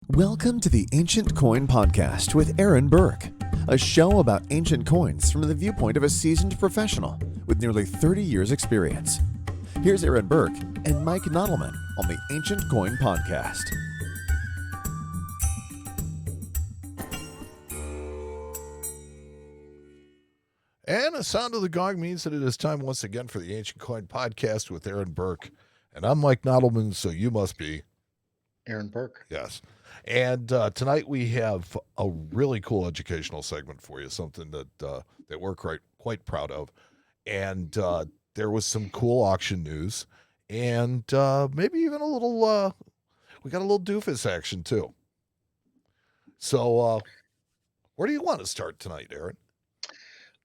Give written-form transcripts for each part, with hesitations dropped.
Welcome to the Ancient Coin Podcast with Aaron Burke, a show about ancient coins from the viewpoint of a seasoned professional with nearly 30 years' experience. Here's Aaron Burke and Mike Nottleman on the Ancient Coin Podcast. And the sound of the gong means that it is time once again for the Ancient Coin Podcast with Aaron Burke. And I'm Mike Nottleman, so you must be Aaron Burke. Yes. And tonight we have a really cool educational segment for you, something that we're quite proud of. And there was some cool auction news, and maybe even a little, we got a little doofus action too. So where do you want to start tonight, Aaron?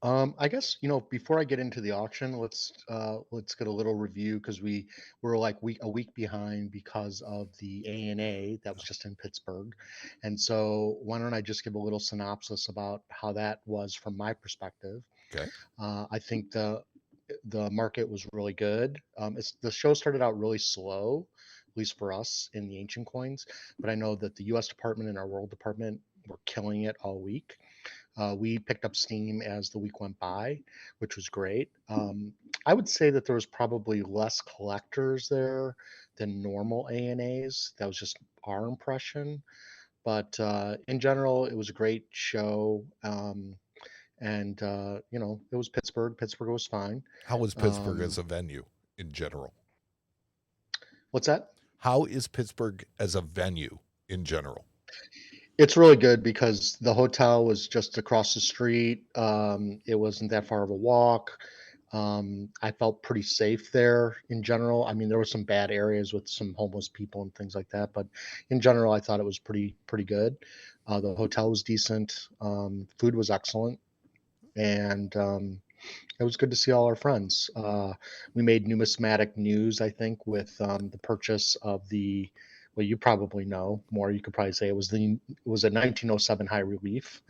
I guess, before I get into the auction, let's get a little review because we're like a week behind because of the ANA that was just in Pittsburgh. And so why don't I just give a little synopsis about how that was from my perspective. Okay. I think the market was really good. The show started out really slow, at least for us in the ancient coins, but I know that the US department and our world department were killing it all week. We picked up steam as the week went by, which was great. I would say that there was probably less collectors there than normal ANAs. That was just our impression. But in general, it was a great show. And it was Pittsburgh. Pittsburgh was fine. How was Pittsburgh as a venue in general? What's that? How is Pittsburgh as a venue in general? It's really good because the hotel was just across the street. It wasn't that far of a walk. I felt pretty safe there in general. I mean, there were some bad areas with some homeless people and things like that, but in general, I thought it was pretty good. The hotel was decent. Food was excellent, and it was good to see all our friends. We made numismatic news, I think, with the purchase of the. Well, you probably know more. You could probably say it was a 1907 high relief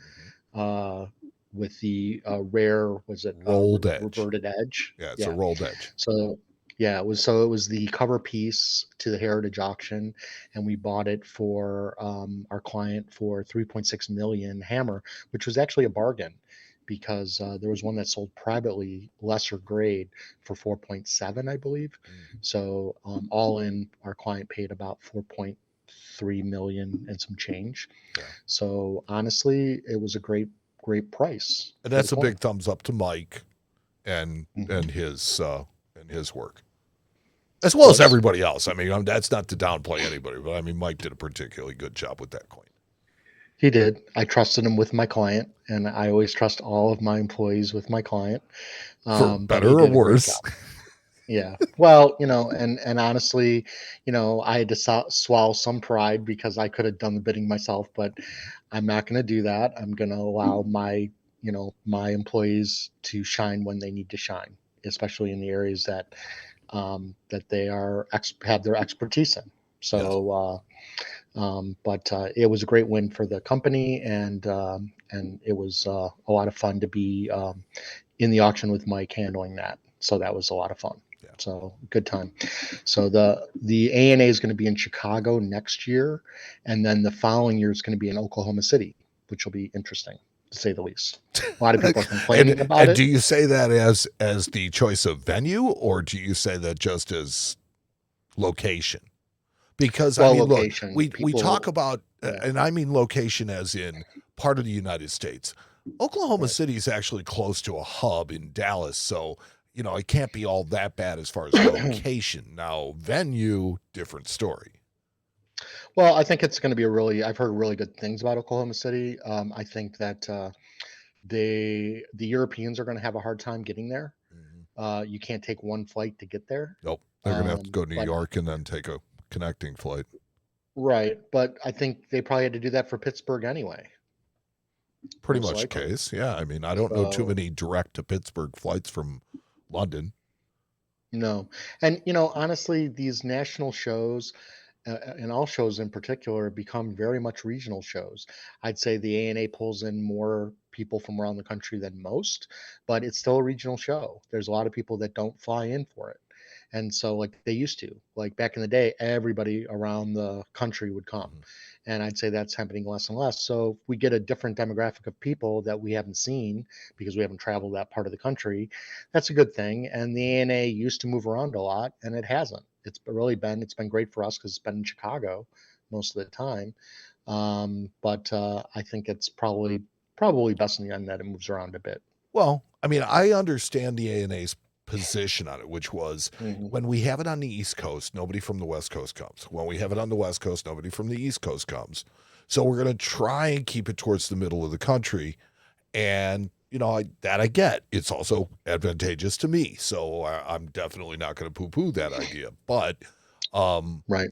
with the rare, was it rolled edge, reverted edge? Yeah, it's a rolled edge. So yeah, it was the cover piece to the Heritage auction, and we bought it for our client for 3.6 million hammer, which was actually a bargain because there was one that sold privately lesser grade for 4.7, I believe. Mm-hmm. So all in, our client paid about 4.3 million and some change. Yeah. So honestly, it was a great price. And that's a big thumbs up to Mike and his work, as well as everybody else. I mean, that's not to downplay anybody, but I mean, Mike did a particularly good job with that coin. He did. I trusted him with my client, and I always trust all of my employees with my client. For better or worse. Yeah. Well, and honestly, I had to swallow some pride because I could have done the bidding myself, but I'm not going to do that. I'm going to allow my employees to shine when they need to shine, especially in the areas that they have their expertise in. So, yes. But it was a great win for the company, and it was a lot of fun to be in the auction with Mike handling that. So that was a lot of fun. Yeah. So good time. So the ANA is going to be in Chicago next year, and then the following year is going to be in Oklahoma City, which will be interesting to say the least. A lot of people are complaining about it. Do you say that as the choice of venue, or do you say that just as location? Because I mean, location, look, we talk about, and I mean location as in part of the United States. Oklahoma City is actually close to a hub in Dallas, so it can't be all that bad as far as location. Now, venue, different story. Well, I think it's going to be I've heard really good things about Oklahoma City. I think that the Europeans are going to have a hard time getting there. Mm-hmm. You can't take one flight to get there. Nope, they're going to have to go to New York and then take a connecting flight. Right, but I think they probably had to do that for Pittsburgh anyway. Pretty much the case, yeah. I mean, I don't know too many direct to Pittsburgh flights from London. No, and honestly, these national shows, and all shows in particular, become very much regional shows. I'd say the ANA pulls in more people from around the country than most, but it's still a regional show. There's a lot of people that don't fly in for it. And so like they used to, like back in the day, everybody around the country would come. And I'd say that's happening less and less. So if we get a different demographic of people that we haven't seen because we haven't traveled that part of the country, that's a good thing. And the ANA used to move around a lot, and it hasn't. It's been great for us because it's been in Chicago most of the time. But I think it's probably best in the end that it moves around a bit. Well, I mean, I understand the ANA's position on it, which was when we have it on the East Coast, nobody from the West Coast comes. When we have it on the West Coast, nobody from the East Coast comes. So we're going to try and keep it towards the middle of the country. And, I get. It's also advantageous to me. So I'm definitely not going to poo-poo that idea. But right.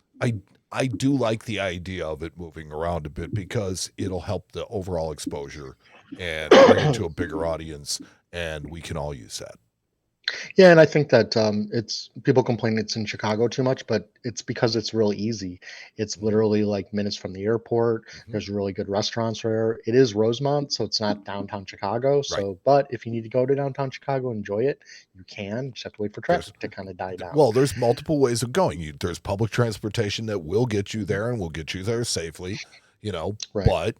I do like the idea of it moving around a bit because it'll help the overall exposure and bring it to a bigger audience, and we can all use that. Yeah, and I think that it's people complain it's in Chicago too much, but it's because it's really easy. It's literally like minutes from the airport. There's really good restaurants there. It is Rosemont, so it's not downtown Chicago. So, but if you need to go to downtown Chicago and enjoy it, you can. You just have to wait for traffic to kind of die down. Well, there's multiple ways of going. There's public transportation that will get you there and will get you there safely, but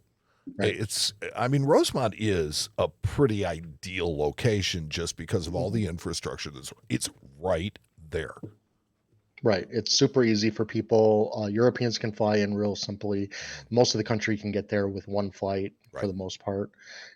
Rosemont is a pretty ideal location just because of all the infrastructure it's right there. Right. It's super easy for people. Europeans can fly in real simply. Most of the country can get there with one flight for the most part.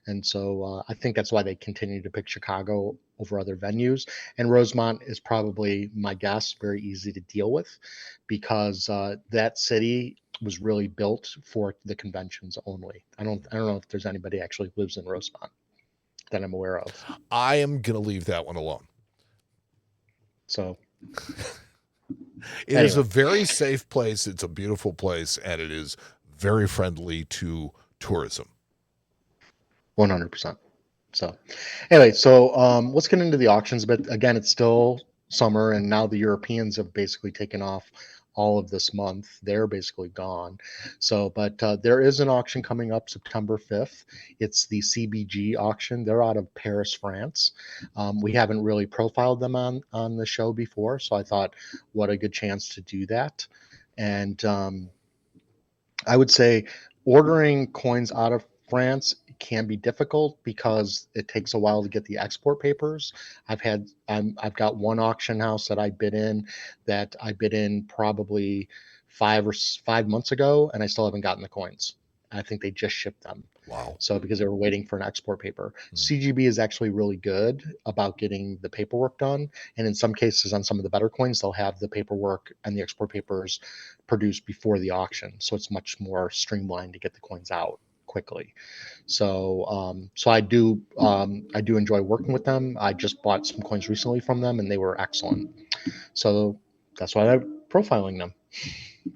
And so I think that's why they continue to pick Chicago over other venues. And Rosemont is probably, my guess, very easy to deal with because that city was really built for the conventions only. I don't know if there's anybody actually lives in Rosemont that I'm aware of. I am going to leave that one alone. So it is a very safe place. It's a beautiful place, and it is very friendly to tourism. 100%. So anyway, let's get into the auctions a bit. Again, it's still summer, and now the Europeans have basically taken off all of this month. They're basically gone. So, but there is an auction coming up September 5th. It's the CBG auction. They're out of Paris, France. We haven't really profiled them on the show before, so I thought, what a good chance to do that. And I would say ordering coins out of France can be difficult because it takes a while to get the export papers. I've got one auction house that I bid in probably 5 months ago, and I still haven't gotten the coins. I think they just shipped them. Wow. So because they were waiting for an export paper. CGB is actually really good about getting the paperwork done. And in some cases, on some of the better coins, they'll have the paperwork and the export papers produced before the auction. So it's much more streamlined to get the coins out quickly. So I do enjoy working with them. I just bought some coins recently from them, and they were excellent. So that's why I'm profiling them.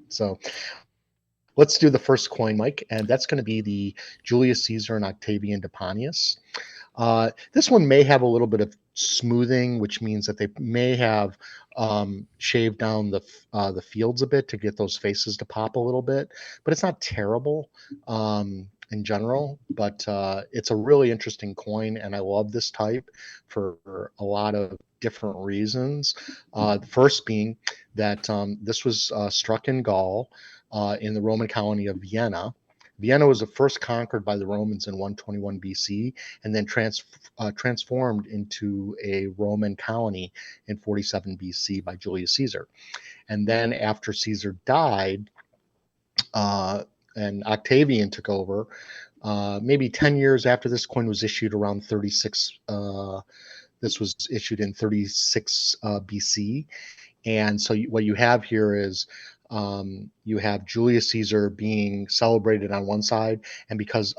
So let's do the first coin, Mike, and that's going to be the Julius Caesar and Octavian Deponius. This one may have a little bit of smoothing, which means that they may have shaved down the fields a bit to get those faces to pop a little bit, but it's not terrible in general. But it's a really interesting coin, and I love this type for a lot of different reasons. The first being that this was struck in Gaul in the Roman colony of Vienna. Vienna was the first conquered by the Romans in 121 BC and then transformed into a Roman colony in 47 BC by Julius Caesar. And then after Caesar died and Octavian took over, maybe 10 years after this coin was issued around 36, this was issued in 36 BC. And so what you have here is you have Julius Caesar being celebrated on one side, and because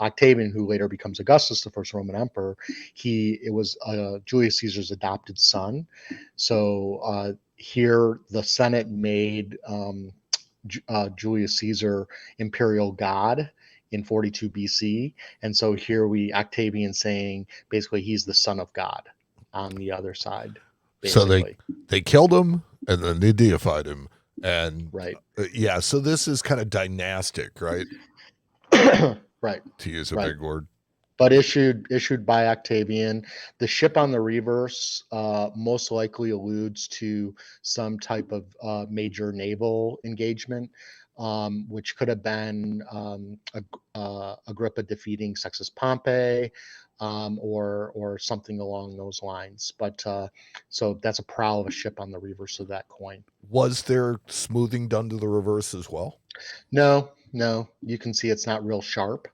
Octavian, who later becomes Augustus, the first Roman emperor, it was Julius Caesar's adopted son. So here the Senate made Julius Caesar imperial god in 42 BC, and so here Octavian saying basically he's the son of God on the other side. Basically. So they killed him and then they deified him. And right. So this is kind of dynastic, right? Right. To use a big word. But issued by Octavian. The ship on the reverse most likely alludes to some type of major naval engagement, which could have been Agrippa defeating Sextus Pompey, or something along those lines. But so that's a prow of a ship on the reverse of that coin. Was there smoothing done to the reverse as well? No. You can see it's not real sharp.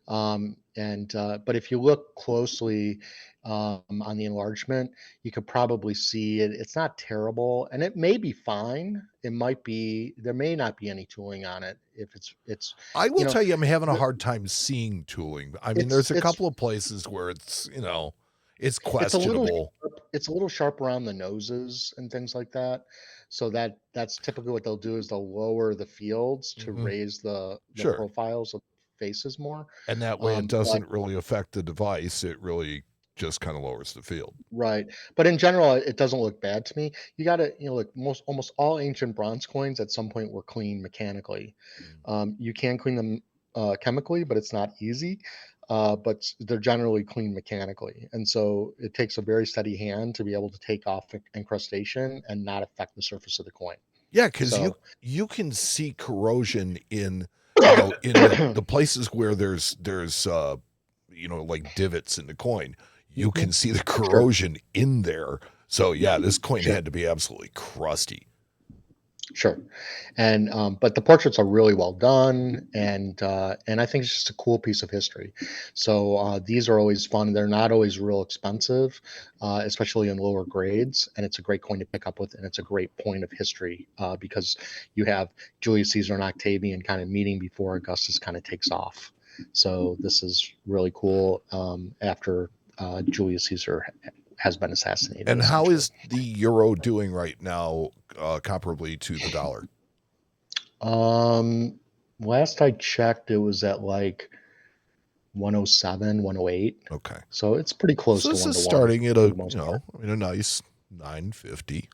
But if you look closely on the enlargement, you could probably see it. It's not terrible, and it may be fine. It might be. There may not be any tooling on it. If it's. I will tell you, I'm having a hard time seeing tooling. I mean, there's a couple of places where it's it's questionable. It's a little sharp around the noses and things like that. So that's typically what they'll do is they'll lower the fields to raise the profiles of faces more. And that way it doesn't really affect the device. It really just kind of lowers the field. Right. But in general, it doesn't look bad to me. You got to, like almost all ancient bronze coins at some point were cleaned mechanically. You can clean them chemically, but it's not easy. But they're generally cleaned mechanically. And so it takes a very steady hand to be able to take off incrustation and not affect the surface of the coin. Yeah, because you can see corrosion in the places where there's like divots in the coin. You can see the corrosion in there. So yeah, this coin had to be absolutely crusty. Sure. And but the portraits are really well done, and I think it's just a cool piece of history. So these are always fun. They're not always real expensive, especially in lower grades, and it's a great coin to pick up with, and it's a great point of history because you have Julius Caesar and Octavian kind of meeting before Augustus kind of takes off. So this is really cool after Julius Caesar has been assassinated. And how is the euro doing right now comparably to the dollar? Last I checked, it was at like 107, 108. Okay. So it's pretty close to 1 to 1. This is starting at a nice 950.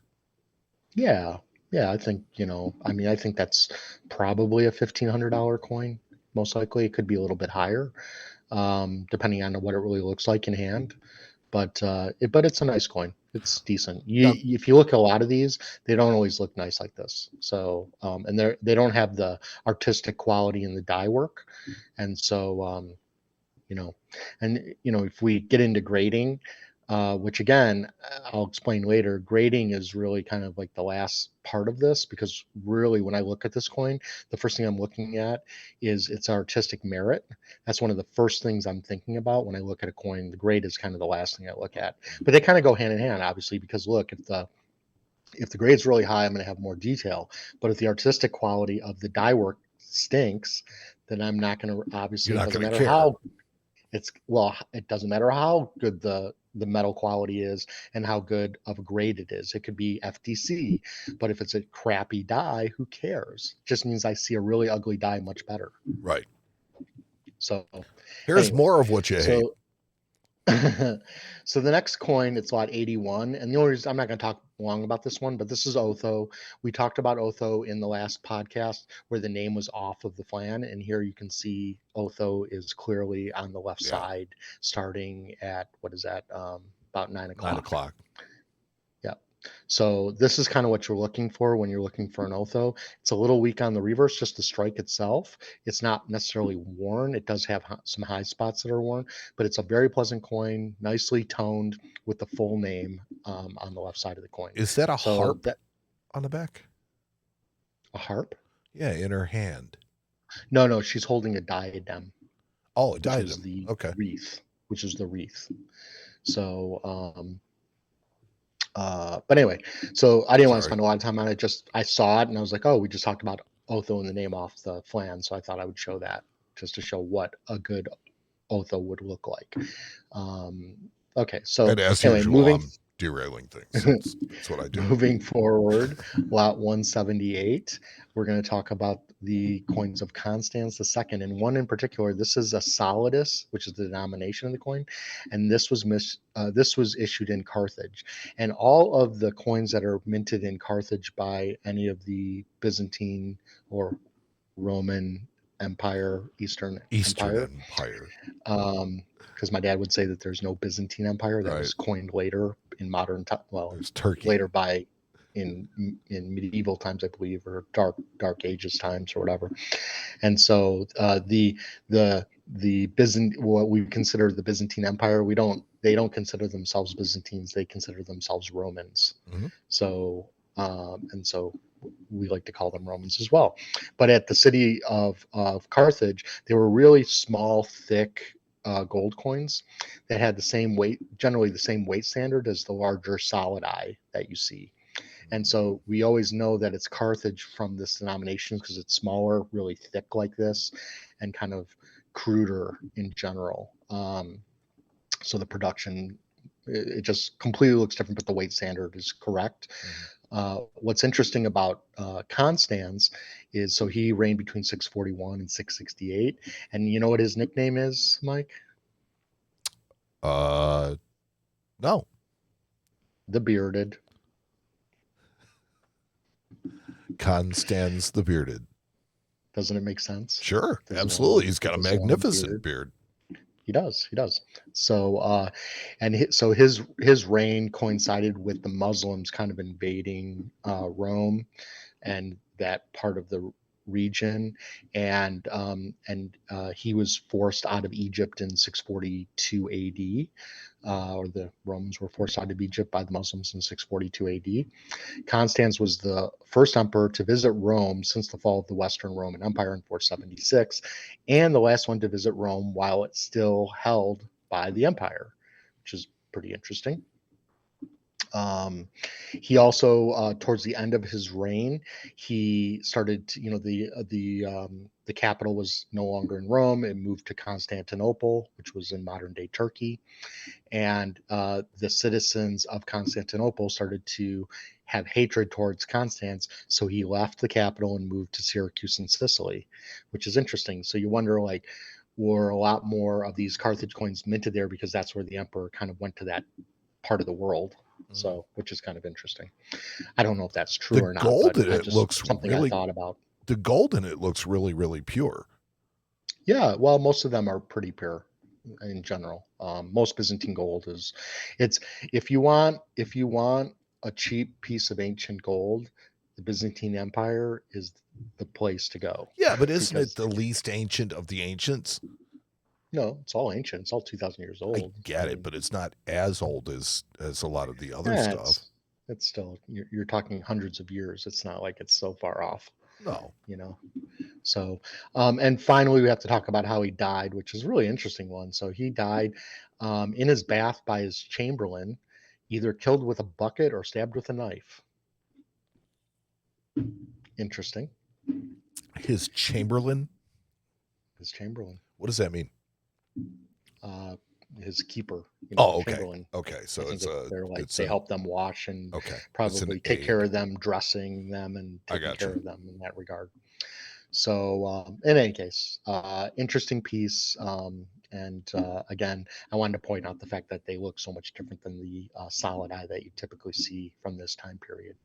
Yeah. I think, I think that's probably a $1,500 coin. Most likely it could be a little bit higher, depending on what it really looks like in hand. But it's a nice coin. It's decent. If you look at a lot of these, they don't always look nice like this. So and they don't have the artistic quality in the die work, and so if we get into grading, which again I'll explain later, grading is really kind of like the last part of this, because really when I look at this coin, the first thing I'm looking at is its artistic merit. That's one of the first things I'm thinking about when I look at a coin. The grade is kind of the last thing I look at, but they kind of go hand in hand, obviously, because look, if the grade's really high, I'm going to have more detail, but if the artistic quality of the die work stinks, then I'm not going to, obviously, it doesn't matter how it doesn't matter how good the metal quality is and how good of a grade it is. It could be FDC, but if it's a crappy die, who cares? It just means I see a really ugly die much better. Right. So here's more of what you hate. So the next coin, it's lot 81. And the only reason I'm not going to talk long about this one, but this is Otho. We talked about Otho in the last podcast where the name was off of the flan. And here you can see Otho is clearly on the left side, starting at, what is that? About 9 o'clock. 9 o'clock. Yeah. So this is kind of what you're looking for when you're looking for an Otho. It's a little weak on the reverse, just the strike itself. It's not necessarily worn. It does have some high spots that are worn, but it's a very pleasant coin, nicely toned with the full name on the left side of the coin. Is that a harp on the back? A harp? Yeah, in her hand. No, she's holding a diadem. Oh, a diadem. Wreath, which is the wreath. So, but anyway, so I didn't want to spend a lot of time on it. I saw it and I was like, oh, we just talked about Otho and the name off the flan. So I thought I would show that just to show what a good Otho would look like. Okay. So anyway, usual, I'm derailing things. That's what I do. Moving forward, lot 178, we're going to talk about the coins of Constans II, and one in particular. This is a solidus, which is the denomination of the coin, and this was issued in Carthage. And all of the coins that are minted in Carthage by any of the Byzantine or Roman Empire, Eastern Empire. Because my dad would say that there's no Byzantine Empire. That was coined later in modern time. Well, there's Turkey later in medieval times, I believe, or dark ages times or whatever. And so the what we consider the Byzantine Empire, they don't consider themselves Byzantines. They consider themselves Romans. Mm-hmm. So and so we like to call them Romans as well. But at the city of Carthage, they were really small, thick gold coins that had the same weight, generally the same weight standard as the larger solidi that you see. And so we always know that it's Carthage from this denomination because it's smaller, really thick like this, and kind of cruder in general. So the production, it just completely looks different, but the weight standard is correct. What's interesting about Constans is, so he reigned between 641 and 668. And you know what his nickname is, Mike? No. The Bearded. Constans the Bearded. Doesn't it make sense? Sure, absolutely. He's got a magnificent beard. He does. So, so his reign coincided with the Muslims kind of invading Rome and that part of the region, and he was forced out of Egypt in 642 AD. Or the Romans were forced out of Egypt by the Muslims in 642 AD. Constans was the first emperor to visit Rome since the fall of the Western Roman Empire in 476, and the last one to visit Rome while it's still held by the empire, which is pretty interesting. He also, towards the end of his reign, he started to, the capital was no longer in Rome. It moved to Constantinople, which was in modern day Turkey. And the citizens of Constantinople started to have hatred towards Constans. So he left the capital and moved to Syracuse in Sicily, which is interesting. So you wonder, like, were a lot more of these Carthage coins minted there because that's where the emperor kind of went to that part of the world. So, which is kind of interesting. I don't know if that's true or not. The gold in it looks something I thought about. The gold in it looks really, really pure. Yeah, well, most of them are pretty pure in general. Most Byzantine gold is, if you want a cheap piece of ancient gold, the Byzantine Empire is the place to go. Yeah, but isn't it the least ancient of the ancients? No, it's all ancient. It's all 2,000 years old. I get it, but it's not as old as a lot of the other stuff. It's still, you're talking hundreds of years. It's not like it's so far off. No. So, and finally, we have to talk about how he died, which is a really interesting one. So he died in his bath by his chamberlain, either killed with a bucket or stabbed with a knife. Interesting. His chamberlain? His chamberlain. What does that mean? His keeper. Okay. Chamberlain. Okay. So they help them wash and probably take care of them, dressing them and taking care of them in that regard. So in any case, interesting piece. And again, I wanted to point out the fact that they look so much different than the solidi that you typically see from this time period.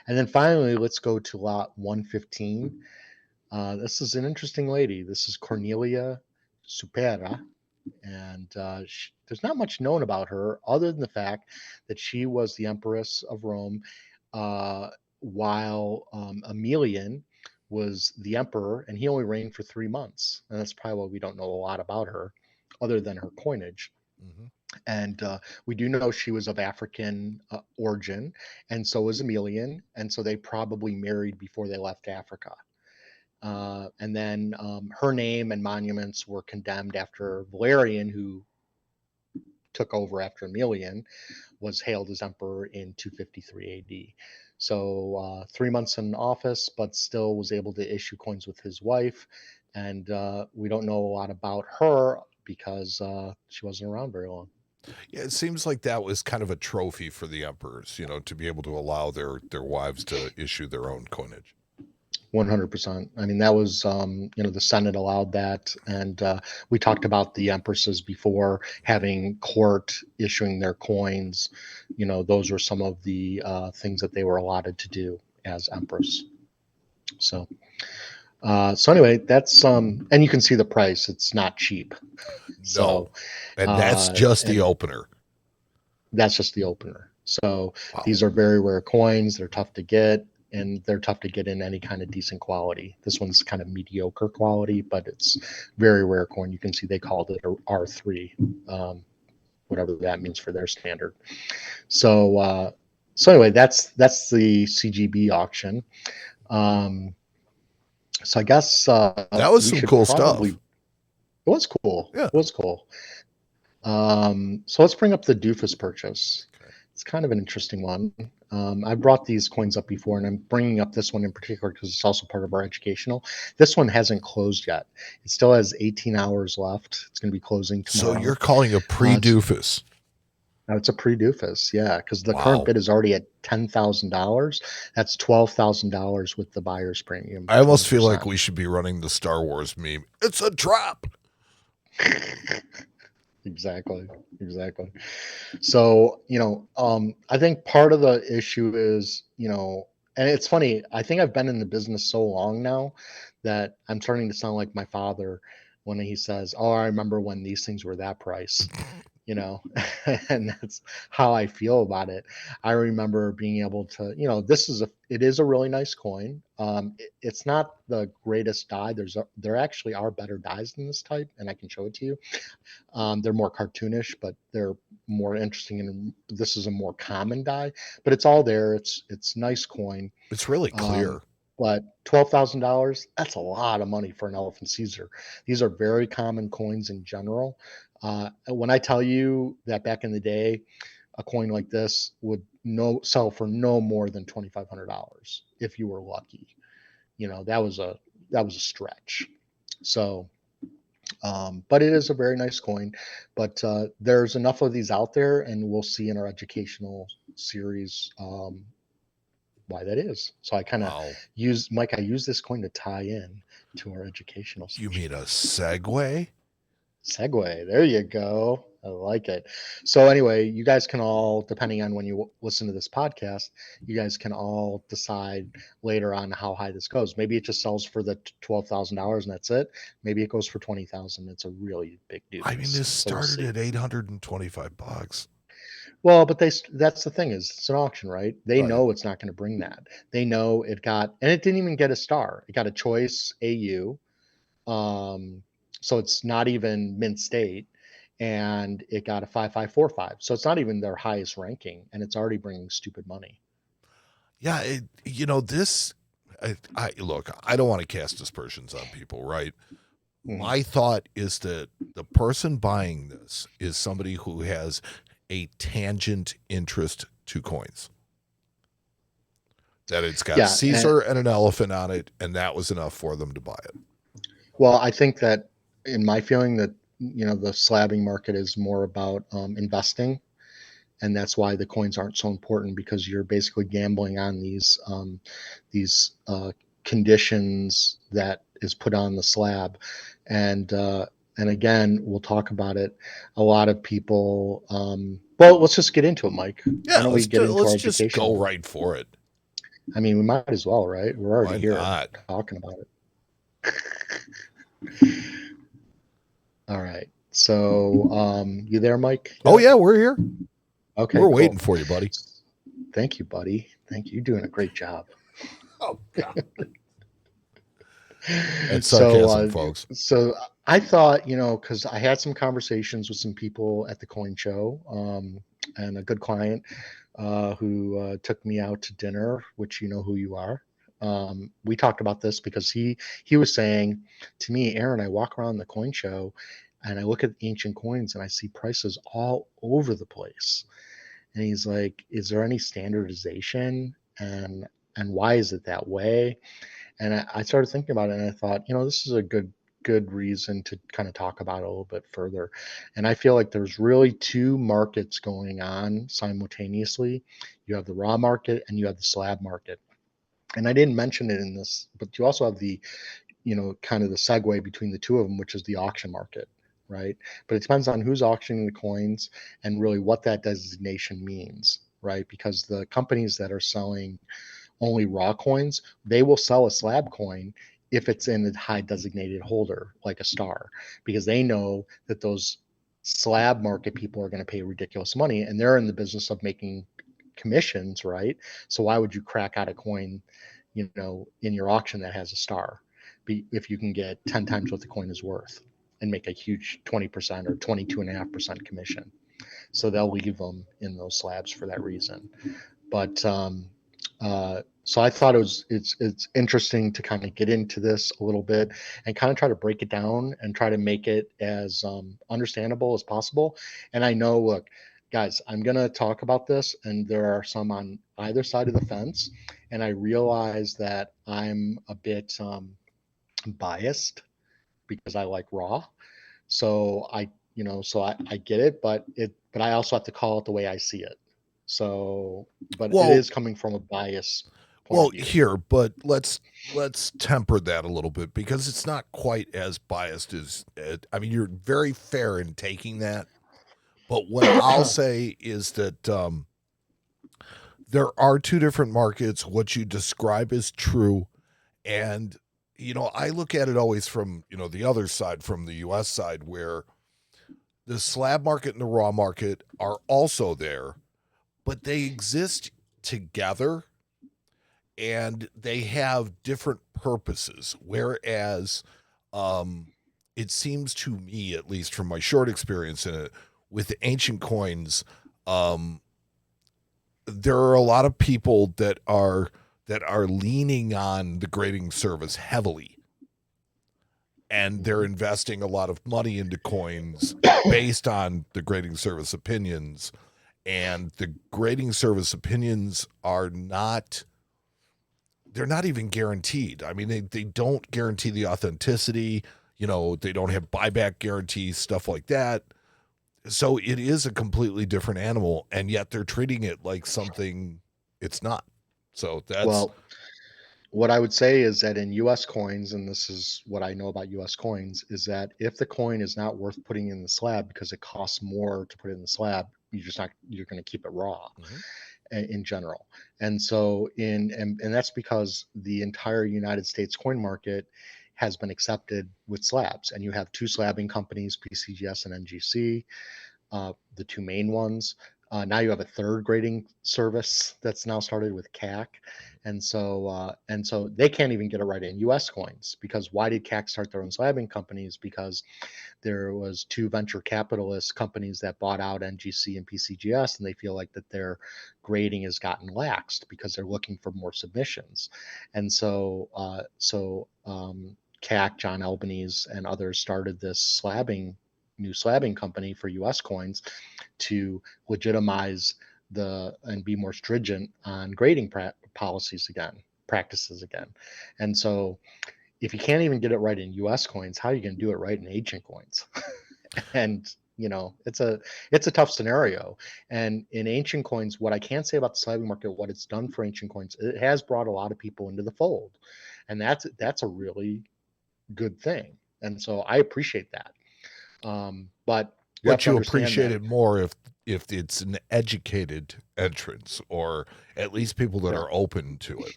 And then finally, let's go to lot 115. This is an interesting lady. This is Cornelia Supera. And there's not much known about her other than the fact that she was the Empress of Rome while Aemilian was the emperor, and he only reigned for 3 months. And that's probably why we don't know a lot about her other than her coinage. Mm-hmm. And we do know she was of African origin, and so was Aemilian. And so they probably married before they left Africa. And then her name and monuments were condemned after Valerian, who took over after Aemilian, was hailed as emperor in 253 AD. So 3 months in office, but still was able to issue coins with his wife. And we don't know a lot about her because she wasn't around very long. Yeah, it seems like that was kind of a trophy for the emperors, to be able to allow their wives to issue their own coinage. 100%. I mean, that was, the Senate allowed that. And we talked about the empresses before having court issuing their coins. Those were some of the things that they were allotted to do as empress. So, So anyway, that's and you can see the price. It's not cheap. No, and that's just the opener. That's just the opener. So these are very rare coins. They're tough to get, and they're tough to get in any kind of decent quality. This one's kind of mediocre quality, but it's very rare coin. You can see they called it a R3, whatever that means for their standard. So anyway, that's the CGB auction. So I guess that was some cool stuff. It was cool. Yeah. It was cool. So let's bring up the Doofus Purchase. Okay. It's kind of an interesting one. I brought these coins up before, and I'm bringing up this one in particular because it's also part of our educational. This one hasn't closed yet. It still has 18 hours left. It's going to be closing tomorrow. So you're calling a pre-Doofus? No, it's a pre-Doofus, yeah, because the current bid is already at $10,000. That's $12,000 with the buyer's premium. I almost feel like we should be running the Star Wars meme. It's a drop. Exactly. So, I think part of the issue is, and it's funny, I think I've been in the business so long now that I'm starting to sound like my father when he says, "Oh, I remember when these things were that price." And that's how I feel about it. I remember being able to, it is a really nice coin. It's not the greatest die. There actually are better dies than this type, and I can show it to you. They're more cartoonish, but they're more interesting. And this is a more common die, but it's all there. It's nice coin. It's really clear. But $12,000, that's a lot of money for an Elephant Caesar. These are very common coins in general. When I tell you that back in the day, a coin like this would sell for no more than $2,500 if you were lucky. That was a stretch. So, but it is a very nice coin. But there's enough of these out there, and we'll see in our educational series why that is. So I kind of use this coin to tie in to our educational series. You mean a segue? Segue. There you go. I like it. So anyway, you guys can all, depending on when you listen to this podcast, you guys can all decide later on how high this goes. Maybe it just sells for the $12,000 and that's it. Maybe it goes for $20,000. It's a really big deal. I mean, this started at $825. Well, but that's the thing is it's an auction, right? They know it's not going to bring that. They know it got, and it didn't even get a star. It got a choice AU. So it's not even mint state, and it got a 5545. So it's not even their highest ranking, and it's already bringing stupid money. Yeah. This, look, I don't want to cast aspersions on people, right? Mm-hmm. My thought is that the person buying this is somebody who has a tangent interest to coins. That it's got Caesar and an elephant on it, and that was enough for them to buy it. Well, I think that in my feeling that, the slabbing market is more about investing, and that's why the coins aren't so important, because you're basically gambling on these conditions that is put on the slab. And again, we'll talk about it. A lot of people, well, let's just get into it, Mike. Yeah, let's just go right for it. I mean, we might as well, right? We're already here talking about it. All right. So, you there, Mike? Oh yeah, we're here. Okay. We're waiting for you, buddy. Thank you, buddy. Thank you. You're doing a great job. Oh God. That's sarcasm, folks. So I thought, because I had some conversations with some people at the coin show, and a good client who took me out to dinner, which you know who you are. We talked about this because he was saying to me, Aaron, I walk around the coin show and I look at ancient coins and I see prices all over the place. And he's like, is there any standardization? And why is it that way? And I started thinking about it, and I thought, this is a good reason to kind of talk about it a little bit further. And I feel like there's really two markets going on simultaneously. You have the raw market and you have the slab market. And I didn't mention it in this, but you also have the, kind of the segue between the two of them, which is the auction market, right? But it depends on who's auctioning the coins and really what that designation means, right? Because the companies that are selling only raw coins, they will sell a slab coin if it's in a high designated holder like a star, because they know that those slab market people are going to pay ridiculous money, and they're in the business of making commissions, right? So why would you crack out a coin, in your auction that has a star, if you can get 10 times what the coin is worth and make a huge 20% or 22.5% commission? So they'll leave them in those slabs for that reason. But so I thought it's interesting to kind of get into this a little bit and kind of try to break it down and try to make it as understandable as possible. And I know, look, guys, I'm going to talk about this, and there are some on either side of the fence, and I realize that I'm a bit biased because I like raw. So I get it, but I also have to call it the way I see it. So, but it is coming from a bias point of view. Here, but let's temper that a little bit, because it's not quite as biased as I mean, you're very fair in taking that. But what I'll say is that there are two different markets. What you describe is true. And, I look at it always from, the other side, from the U.S. side, where the slab market and the raw market are also there, but they exist together and they have different purposes. Whereas it seems to me, at least from my short experience in it, with the ancient coins, there are a lot of people that are leaning on the grading service heavily, and they're investing a lot of money into coins based on the grading service opinions, and the grading service opinions they're not even guaranteed. I mean, they don't guarantee the authenticity, they don't have buyback guarantees, stuff like that. So it is a completely different animal, and yet they're treating it like something it's not. So that's... Well, what I would say is that in U.S. coins, and this is what I know about U.S. coins, is that if the coin is not worth putting in the slab because it costs more to put it in the slab, you're going to keep it raw. In general. And so and that's because the entire United States coin market has been accepted with slabs, and you have two slabbing companies, PCGS and NGC, the two main ones. Now you have a third grading service that's now started with CAC, and so they can't even get it right in U.S. coins, because why did CAC start their own slabbing companies? Because there was two venture capitalist companies that bought out NGC and PCGS, and they feel like that their grading has gotten laxed because they're looking for more submissions, and so CAC, John Albanese, and others started this new slabbing company for U.S. coins to legitimize and be more stringent on grading practices again. And so if you can't even get it right in U.S. coins, how are you going to do it right in ancient coins? And it's a tough scenario. And in ancient coins, what I can say about the slabbing market, what it's done for ancient coins, it has brought a lot of people into the fold, and that's a really good thing. And so I appreciate that. But you appreciate it more if it's an educated entrance, or at least people that are open to it.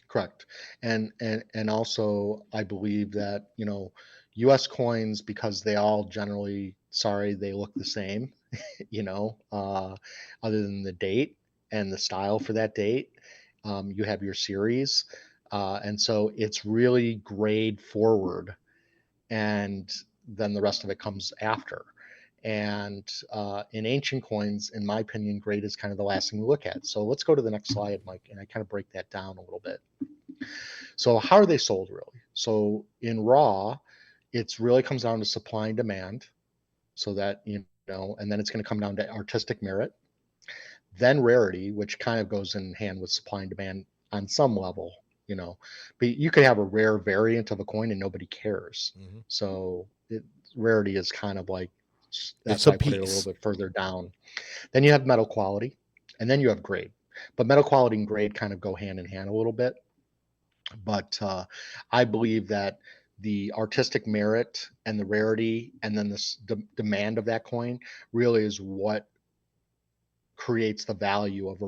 Correct. And also I believe that, US coins, because they all generally, they look the same, other than the date and the style for that date. You have your series. And so it's really grade forward, and then the rest of it comes after. And in ancient coins, in my opinion, grade is kind of the last thing we look at. So let's go to the next slide, Mike, and I kind of break that down a little bit. So how are they sold, really? So in raw, it's really comes down to supply and demand. So that, and then it's going to come down to artistic merit, then rarity, which kind of goes in hand with supply and demand on some level. But you could have a rare variant of a coin and nobody cares. So rarity is kind of like, that's why I put it a little bit further down. Then you have metal quality, and then you have grade. But metal quality and grade kind of go hand in hand a little bit. But I believe that the artistic merit and the rarity, and then the demand of that coin, really is what creates the value of a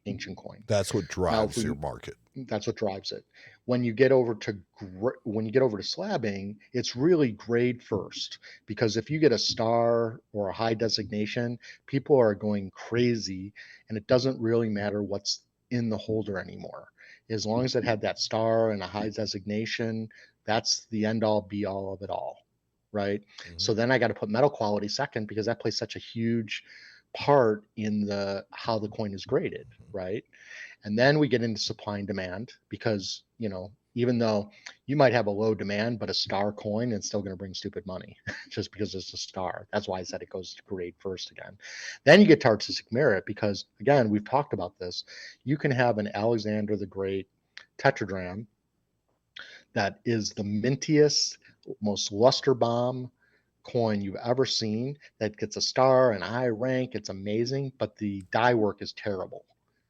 ancient coin. That's what drives your market. That's what drives it. When you get over to slabbing, it's really grade first, because if you get a star or a high designation, people are going crazy, and it doesn't really matter what's in the holder anymore. As long as it had that star and a high designation, that's the end all be all of it all, right? Mm-hmm. So then I got to put metal quality second, because that plays such a huge part in how the coin is graded, right? And then we get into supply and demand, because, even though you might have a low demand, but a star coin, it's still going to bring stupid money just because it's a star. That's why I said it goes to grade first again. Then you get to artistic merit, because, again, we've talked about this. You can have an Alexander the Great tetradrachm that is the mintiest, most luster bomb coin you've ever seen, that gets a star, an I rank. It's amazing, but the die work is terrible.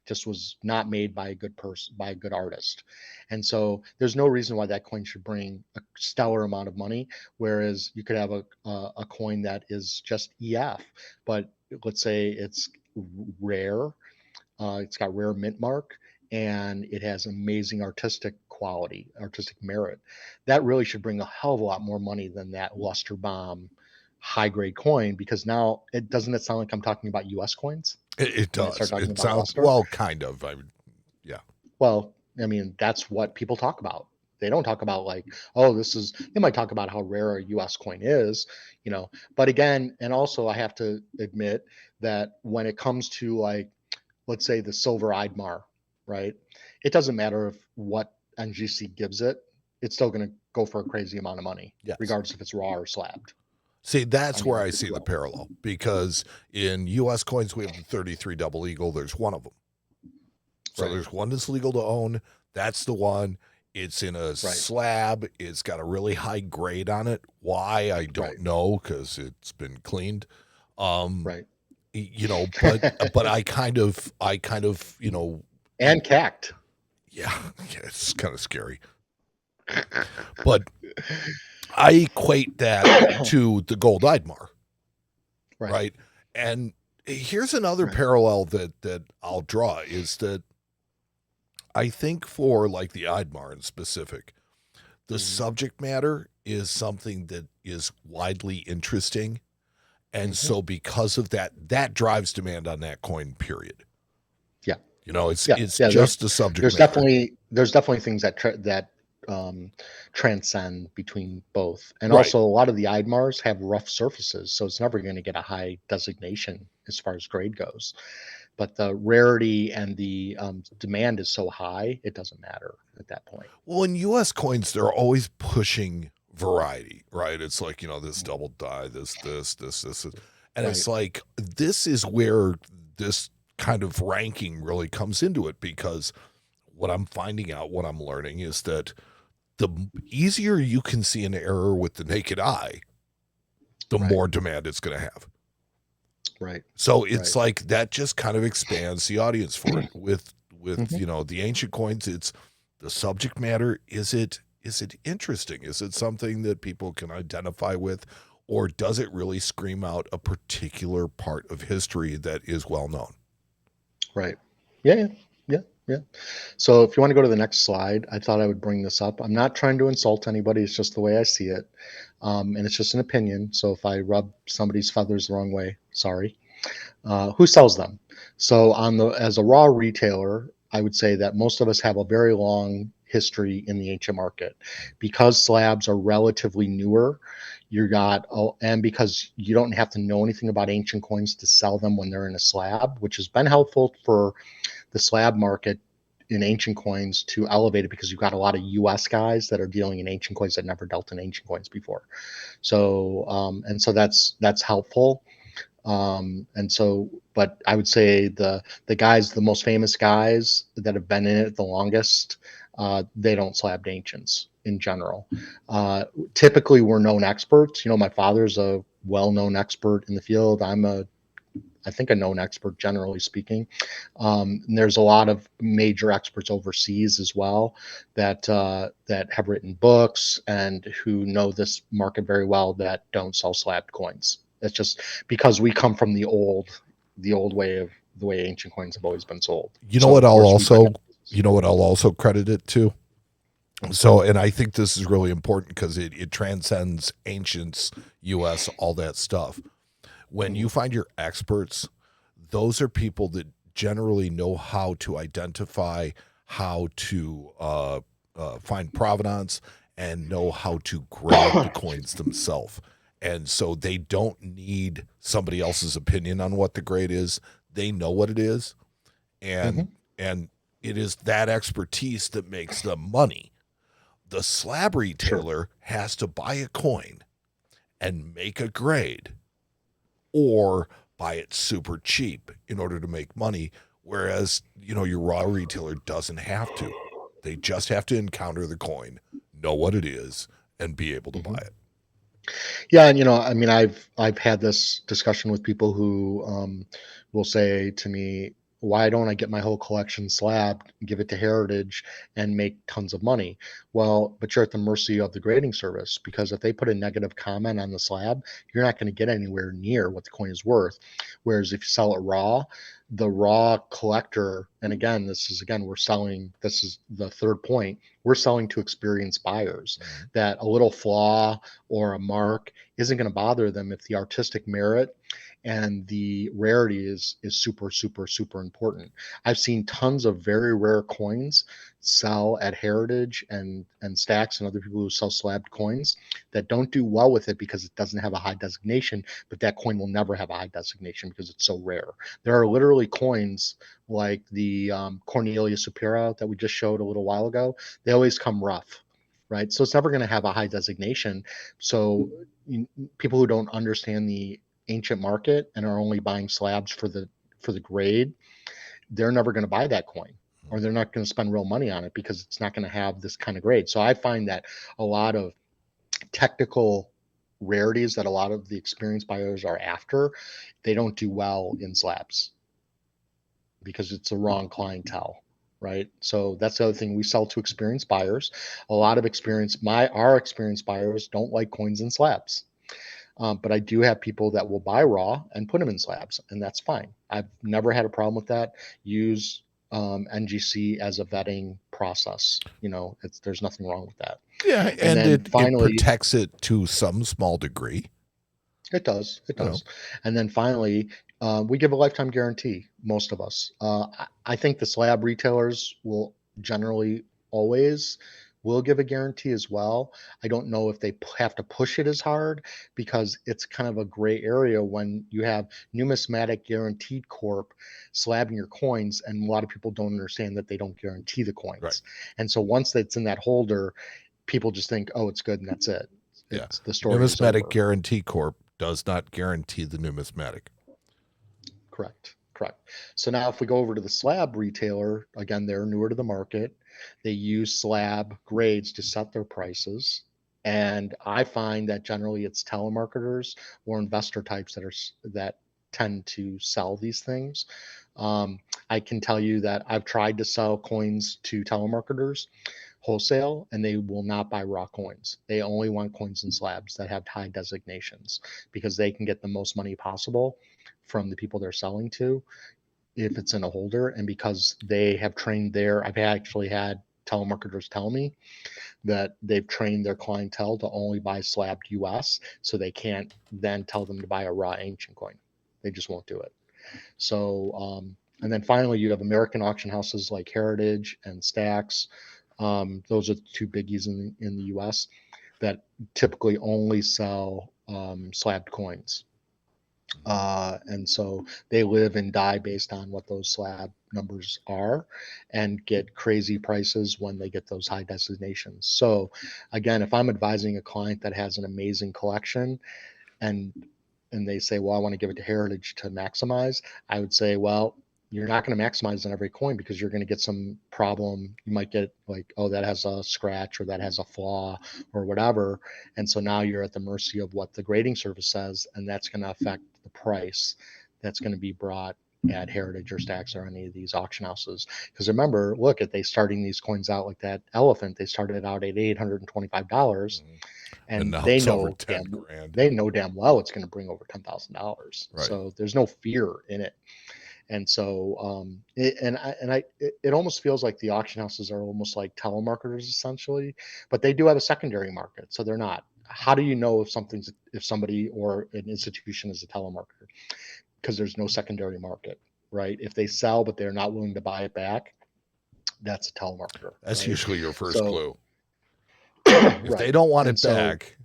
Just was not made by a good person, by a good artist. And so there's no reason why that coin should bring a stellar amount of money, whereas you could have a coin that is just EF, but let's say it's rare, it's got rare mint mark, and it has amazing artistic quality, artistic merit. That really should bring a hell of a lot more money than that luster bomb high grade coin, because now it sound like I'm talking about US coins? It does. It sounds, well, kind of. Yeah. Well, I mean, that's what people talk about. They don't talk about like, oh, they might talk about how rare a US coin is, but again, and also I have to admit that when it comes to, like, let's say the silver Eidmar, right? It doesn't matter if what NGC gives it, it's still going to go for a crazy amount of money, yes, regardless if it's raw or slabbed. See, that's where I see the parallel, because in U.S. coins, we have the 33 double eagle. There's one of them. So there's one that's legal to own. That's the one. It's in a slab. It's got a really high grade on it. Why? I don't know, because it's been cleaned. But I kind of, and cacked. Yeah, it's kind of scary. But I equate that to the gold Eidmar, right? And here's another parallel that I'll draw, is that I think for like the Eidmar in specific, the subject matter is something that is widely interesting. And so because of that drives demand on that coin, period. Yeah. It's just the subject matter. There's definitely things that transcend between both. And also a lot of the Eidmars have rough surfaces, so it's never going to get a high designation as far as grade goes. But the rarity and the demand is so high, it doesn't matter at that point. Well, in U.S. coins, they're always pushing variety, right? It's like, this double die, this. And it's like, this is where this kind of ranking really comes into it, because what I'm finding out, what I'm learning, is that the easier you can see an error with the naked eye, the more demand it's going to have. Right. So it's like that just kind of expands the audience for it. With the ancient coins, it's the subject matter. Is it interesting? Is it something that people can identify with, or does it really scream out a particular part of history that is well known? Right. Yeah. So if you want to go to the next slide, I thought I would bring this up. I'm not trying to insult anybody. It's just the way I see it. And it's just an opinion. So if I rub somebody's feathers the wrong way, sorry. Who sells them? So as a raw retailer, I would say that most of us have a very long history in the ancient market. Because slabs are relatively newer, and because you don't have to know anything about ancient coins to sell them when they're in a slab, which has been helpful for the slab market in ancient coins to elevate it, because you've got a lot of US guys that are dealing in ancient coins that never dealt in ancient coins before. So and so that's helpful. But I would say the most famous guys that have been in it the longest, they don't slab ancients in general. Typically we're known experts. My father's a well-known expert in the field. I think a known expert, generally speaking. And there's a lot of major experts overseas as well that have written books and who know this market very well, that don't sell slabbed coins. It's just because we come from the old way the way ancient coins have always been sold. You know what I'll also credit it to? So, and I think this is really important because it transcends ancients, US, all that stuff. When you find your experts, those are people that generally know how to identify, how to find provenance, and know how to grade the coins themselves. And so they don't need somebody else's opinion on what the grade is. They know what it is. And it is that expertise that makes them money. The slab retailer has to buy a coin and make a grade or buy it super cheap in order to make money. Whereas, your raw retailer doesn't have to. They just have to encounter the coin, know what it is, and be able to buy it. Yeah. And, I've had this discussion with people who will say to me, why don't I get my whole collection slabbed, give it to Heritage, and make tons of money? Well, but you're at the mercy of the grading service, because if they put a negative comment on the slab, you're not going to get anywhere near what the coin is worth. Whereas if you sell it raw, the raw collector, and again, this is the third point, we're selling to experienced buyers, that a little flaw or a mark isn't going to bother them if the artistic merit and the rarity is super, super, super important. I've seen tons of very rare coins sell at Heritage and Stacks and other people who sell slabbed coins that don't do well with it because it doesn't have a high designation, but that coin will never have a high designation because it's so rare. There are literally coins like the Cornelia Supera that we just showed a little while ago. They always come rough, right? So it's never going to have a high designation. So people who don't understand the ancient market and are only buying slabs for the grade, they're never going to buy that coin, or they're not going to spend real money on it because it's not going to have this kind of grade. So I find that a lot of technical rarities that a lot of the experienced buyers are after, they don't do well in slabs because it's the wrong clientele, right? So that's the other thing. We sell to experienced buyers. A lot of our experienced buyers don't like coins in slabs. But I do have people that will buy raw and put them in slabs, and that's fine. I've never had a problem with that. Use NGC as a vetting process. There's nothing wrong with that. Yeah, and it protects it to some small degree. It does. And then finally, we give a lifetime guarantee, most of us. I think the slab retailers will generally always will give a guarantee as well. I don't know if they have to push it as hard because it's kind of a gray area when you have Numismatic Guaranteed Corp slabbing your coins, and a lot of people don't understand that they don't guarantee the coins. Right. And so once it's in that holder, people just think, oh, it's good and that's it. The story Numismatic Guarantee Corp does not guarantee the numismatic. Correct. So now if we go over to the slab retailer, again, they're newer to the market. They use slab grades to set their prices. And I find that generally it's telemarketers or investor types that tend to sell these things. I can tell you that I've tried to sell coins to telemarketers wholesale, and they will not buy raw coins. They only want coins in slabs that have high designations because they can get the most money possible from the people they're selling to if it's in a holder. And because they have trained I've actually had telemarketers tell me that they've trained their clientele to only buy slabbed US, so they can't then tell them to buy a raw ancient coin. They just won't do it. So, and then finally, you have American auction houses like Heritage and Stacks. Those are the two biggies in the US that typically only sell slabbed coins. And so they live and die based on what those slab numbers are and get crazy prices when they get those high designations. So again, if I'm advising a client that has an amazing collection and they say, well, I want to give it to Heritage to maximize, I would say, well, you're not going to maximize on every coin because you're going to get some problem. You might get like, oh, that has a scratch or that has a flaw or whatever. And so now you're at the mercy of what the grading service says, and that's going to affect the price that's going to be brought at Heritage or Stacks or any of these auction houses. Because remember, look, if they starting these coins out like that elephant, they started out at $825. And they know damn well it's going to bring over $10,000. Right. So there's no fear in it. And so it almost feels like the auction houses are almost like telemarketers essentially, but they do have a secondary market. So they're not. How do you know if somebody or an institution is a telemarketer? Because there's no secondary market, right? If they sell but they're not willing to buy it back, that's a telemarketer. That's right? usually your first clue. If Right. they don't want it back.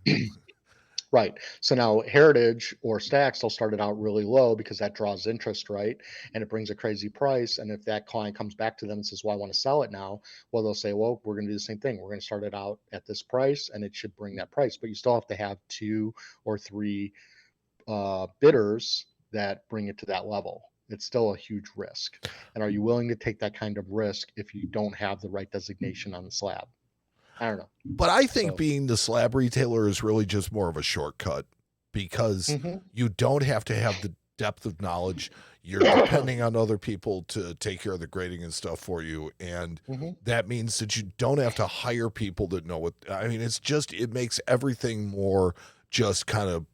Right. So now Heritage or Stacks, they'll start it out really low because that draws interest, right? And it brings a crazy price. And if that client comes back to them and says, well, I want to sell it now, well, they'll say, well, we're going to do the same thing. We're going to start it out at this price and it should bring that price. But you still have to have 2 or 3 bidders that bring it to that level. It's still a huge risk. And are you willing to take that kind of risk if you don't have the right designation on the slab? I don't know. But I think being the slab retailer is really just more of a shortcut because you don't have to have the depth of knowledge. You're depending on other people to take care of the grading and stuff for you. And that means that you don't have to hire people that know what, I mean, it makes everything more just kind of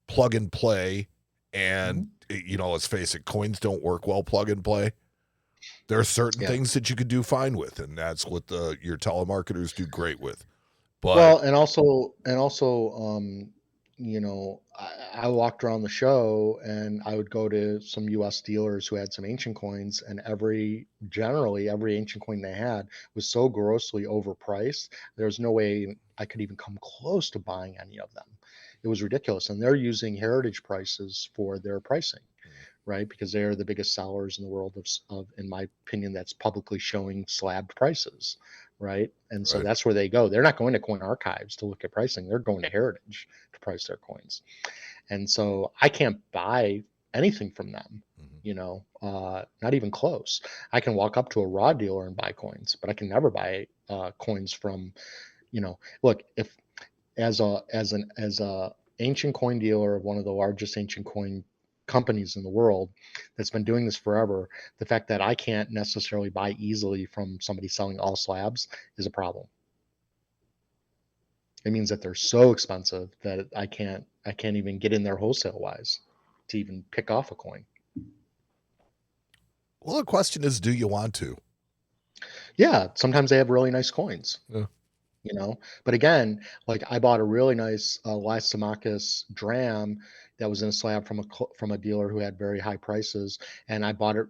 plug and play. And, let's face it, coins don't work well plug and play. There are certain things that you could do fine with, and that's what your telemarketers do great with. But I walked around the show and I would go to some US dealers who had some ancient coins, and generally every ancient coin they had was so grossly overpriced. There's no way I could even come close to buying any of them. It was ridiculous. And they're using heritage prices for their pricing. Right, because they're the biggest sellers in the world of, in my opinion, that's publicly showing slabbed prices, right? And so that's where they go. They're not going to Coin Archives to look at pricing. They're going to Heritage to price their coins. And so I can't buy anything from them, not even close. I can walk up to a raw dealer and buy coins, but I can never buy coins from, look, if as a ancient coin dealer of one of the largest ancient coin companies in the world that's been doing this forever, the fact that I can't necessarily buy easily from somebody selling all slabs is a problem. It means that they're so expensive that I can't even get in there wholesale wise to even pick off a coin. Well, the question is, do you want to? Yeah, sometimes they have really nice coins. Yeah. But again, like I bought a really nice Lysimachus dram that was in a slab from a dealer who had very high prices, and I bought it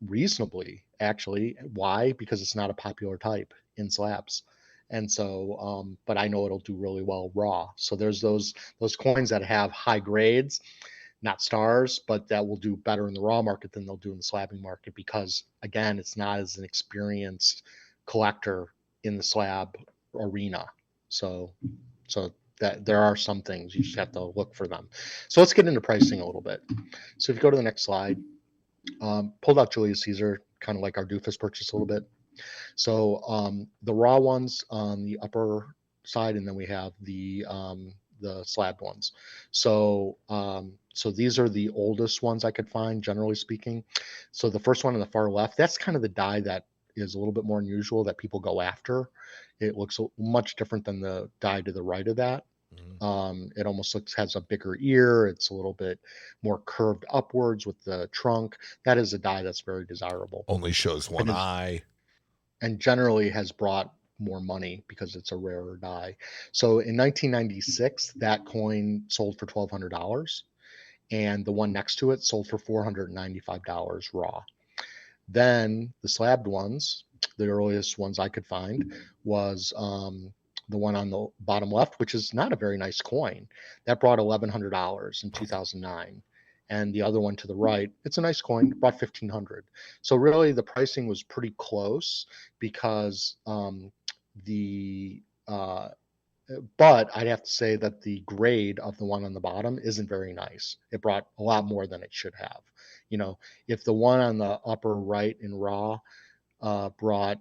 reasonably, actually. Why? Because it's not a popular type in slabs. And so, but I know it'll do really well raw. So there's those coins that have high grades, not stars, but that will do better in the raw market than they'll do in the slabbing market because, again, it's not as an experienced collector in the slab arena. So that there are some things you just have to look for them. So let's get into pricing a little bit. So if you go to the next slide, pulled out Julius Caesar, kind of like our Doofus Purchase a little bit. So the raw ones on the upper side, and then we have the slabbed ones. So these are the oldest ones I could find, generally speaking. So the first one on the far left, that's kind of the die that is a little bit more unusual that people go after. It looks much different than the die to the right of that. It almost has a bigger ear. It's a little bit more curved upwards with the trunk. That is a die that's very desirable. Only shows one eye. And generally has brought more money because it's a rarer die. So in 1996, that coin sold for $1,200, and the one next to it sold for $495 raw. Then the slabbed ones, the earliest ones I could find, was the one on the bottom left, which is not a very nice coin. That brought $1,100 in 2009. And the other one to the right, it's a nice coin, brought $1,500. So really the pricing was pretty close because but I'd have to say that the grade of the one on the bottom isn't very nice. It brought a lot more than it should have. If the one on the upper right in raw brought